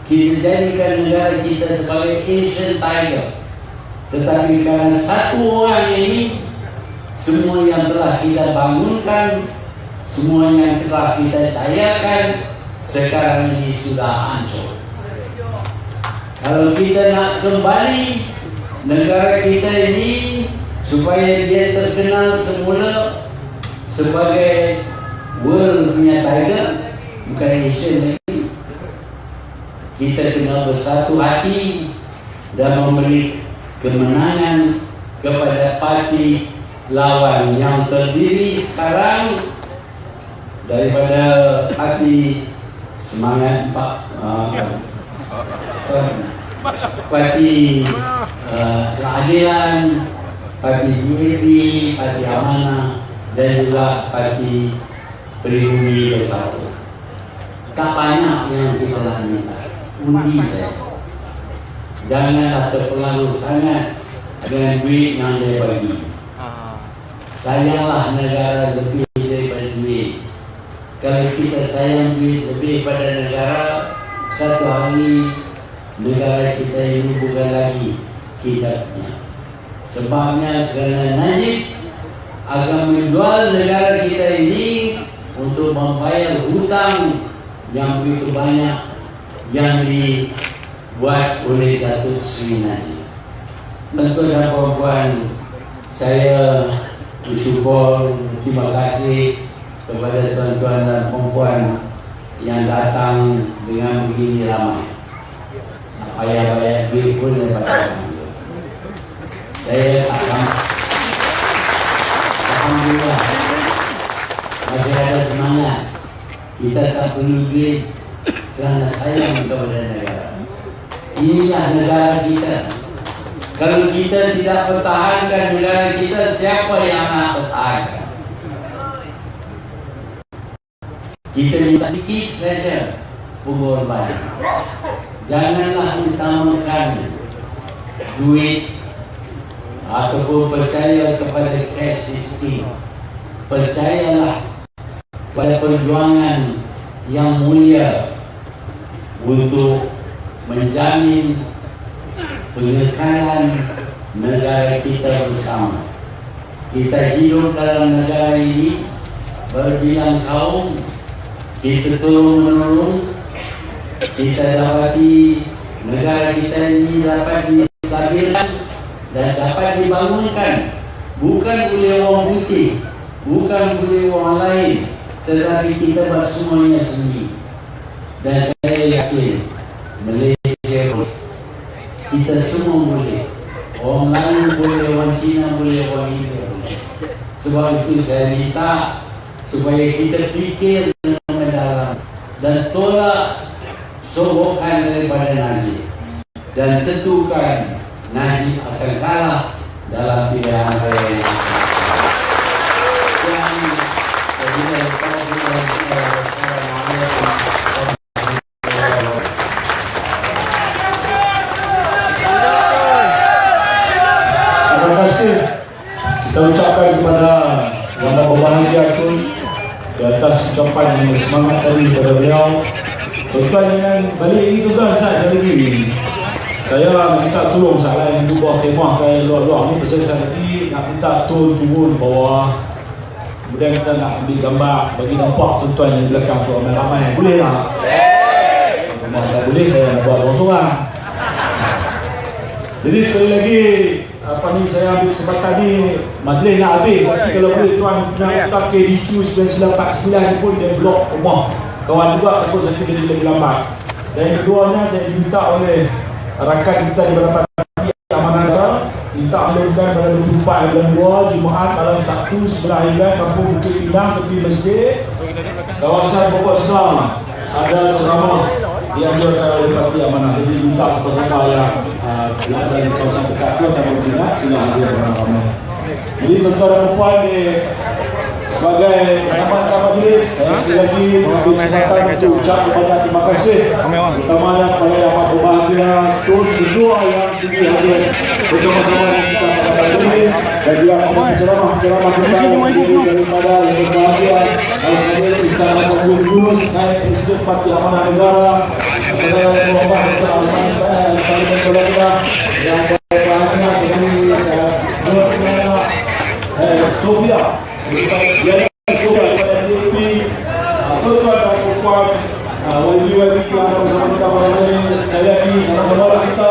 kita jadikan negara kita sebagai Asian Tiger. Tetapi karena satu orang ini, semua yang telah kita bangunkan, semua yang telah kita cayakan, sekarang ini sudah hancur. Kalau kita nak kembali negara kita ini supaya dia terkenal semula sebagai world punya tiger, bukan Asian lagi, kita kena bersatu hati dan memberi kemenangan kepada parti lawan yang terdiri sekarang daripada parti Semangat parti Keadilan, parti UAP, parti Amanah, dan juga parti Pribumi Bersatu. Tak banyak yang kita nak minta, undi saja. Janganlah terpengaruh sangat dengan duit yang dia bagi. Sayanglah negara lebih daripada duit. Kalau kita sayang duit lebih pada negara, satu hari negara kita ini bukan lagi kita punya. Sebabnya kerana Najib akan menjual negara kita ini untuk membayar hutang yang begitu banyak yang dibuat oleh Datuk Seri Najib. Tentu dan puan-puan, saya bersyukur, terima kasih kepada tuan-tuan dan puan-puan yang datang dengan begini ramai. Tak payah bayar duit pun daripada orang. Saya alhamdulillah masih ada semangat. Kita tak perlu duit kerana sayang kepada negara. Inilah negara kita. Kalau kita tidak pertahankan negara kita, siapa yang nak pertahankan? Kita minta sedikit saja pengorbanan. Janganlah utamakan duit ataupun percaya kepada cash system. Percayalah pada perjuangan yang mulia untuk menjamin pengekalan negara kita bersama. Kita hidup dalam negara ini berbilang kaum, kita turun-menurun, kita dapati negara kita ini dapat distabilkan dan dapat dibangunkan bukan oleh orang putih, bukan oleh orang lain, tetapi kita buat semuanya sendiri. Dan saya yakin Malaysia boleh, kita semua boleh, orang lain boleh, orang Cina boleh, orang India boleh. Sebab itu saya minta supaya kita fikir dengan mendalam dan tolak sogokan daripada Najib, dan tentukan Najib akan kalah dalam pilihan raya ini. Terima kasih kita ucapkan kepada yang berbahagia itu di atas ucapan yang semangat tadi kepada beliau. Tuan-tuan jangan balik itu kan saya lagi. Saya minta tolong salah yang buat kemah ke luar-luar ni pasal saya lagi nak minta turun bawah. Kemudian kita nak ambil gambar bagi nampak tuan-tuan yang di belakang tu ramai-ramai. Boleh tak? Kalau tak boleh saya nak buat seorang-seorang. Jadi sekali lagi saya ambil kesempatan ni majlis nak habis, tapi kalau boleh tuan nak letak KDQ 9949 ni pun dia blok rumah kawan juga takut saya jadi lebih lambat. Dan yang keduanya saya diminta oleh rakan kita di Badan Parti Amanah Negara minta melakukan pada 24 bulan 2 Jumaat malam Sabtu sebelah Hilang Kampung Bukit Pinang tepi masjid kawasan Pokok Senang ada ceramah dianjurkan oleh Parti Amanah. Jadi minta siapa-siapa yang berada di kawasan dekat tu atau berminat sila hadir bersama-sama. Jadi tuan-tuan dan puan sebagai pengamat majlis saya sekali lagi mengambil kesempatan untuk ucap kepada terima kasih utamanya kepada yang amat berbahagia Tun kedua yang sudi hadir bersama-sama dengan kita pada hari ini dan juga penceramah-penceramah kita daripada yang berbahagia Al-Qadir Ustaz Nasruddin Yunus naib Presiden Parti Amanah Negara saudara Muhammad Dr. Azman Ismail dan Parlimen Kolonial yang berbahagia dengan Sofia yang sudah kepada DAP tuan-tuan dan puan wali-wali yang bersama kita pada hari ini. Sekali lagi sama-sama kita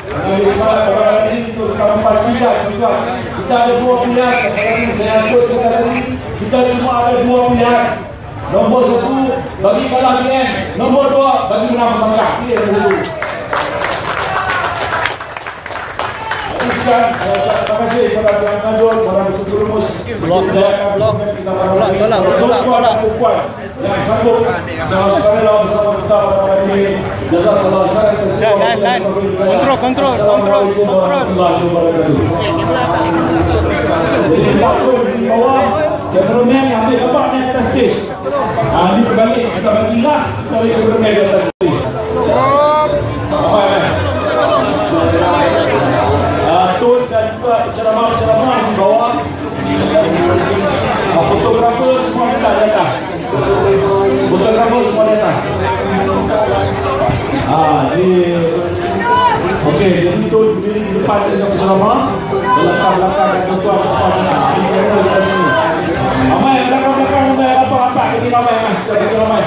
mengambil semangat pada hari ini untuk kita memastikan juga kita ada dua pilihan. Saya angkut kata tadi kita cuma ada dua pilihan. Nombor 1 bagi kalah PN, nombor 2 bagi menang pembangkang. Pilih yang satu. Terima kasih kepada Tuan Najul, kepada Ketua Rumus Blok yang sanggup sekali bersama kita pada hari ini. Jazakallah khairan. Kontrol. Jadi kita pun di bawah cameraman yang ambil gambar di atas stage. Ini berbalik kita bagi last dari cameraman di atas stage. Tun dan juga ceramah-ceramah di bawah. Fotografer semua datang di atas. Fotografer semua datang. Okey, jadi Tun berdiri di depan dengan penceramah. Belakang-belakang dan tuan depan sana. Ini kamera dekat sini. Ramai belakang-belakang ramai apa-apa. Ini ramai mas. Ini ramai.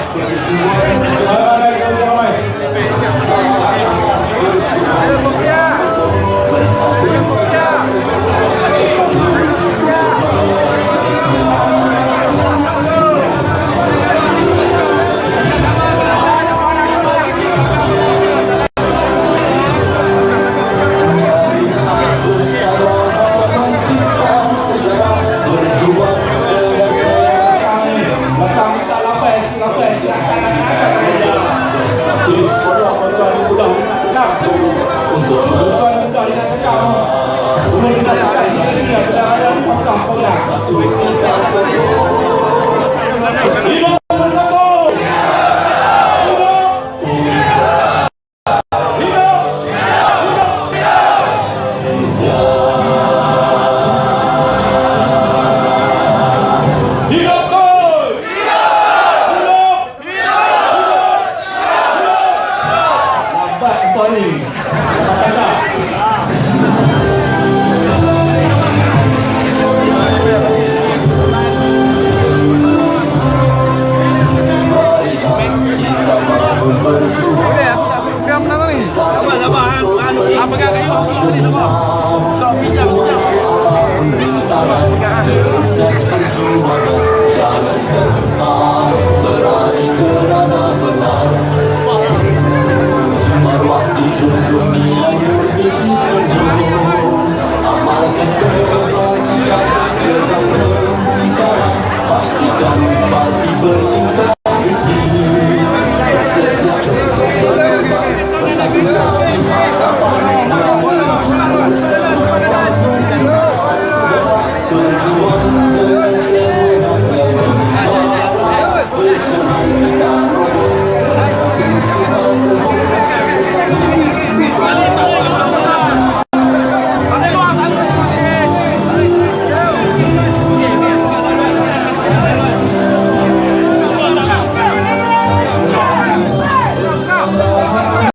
Berjuang dengan semangat yang membara, berjuang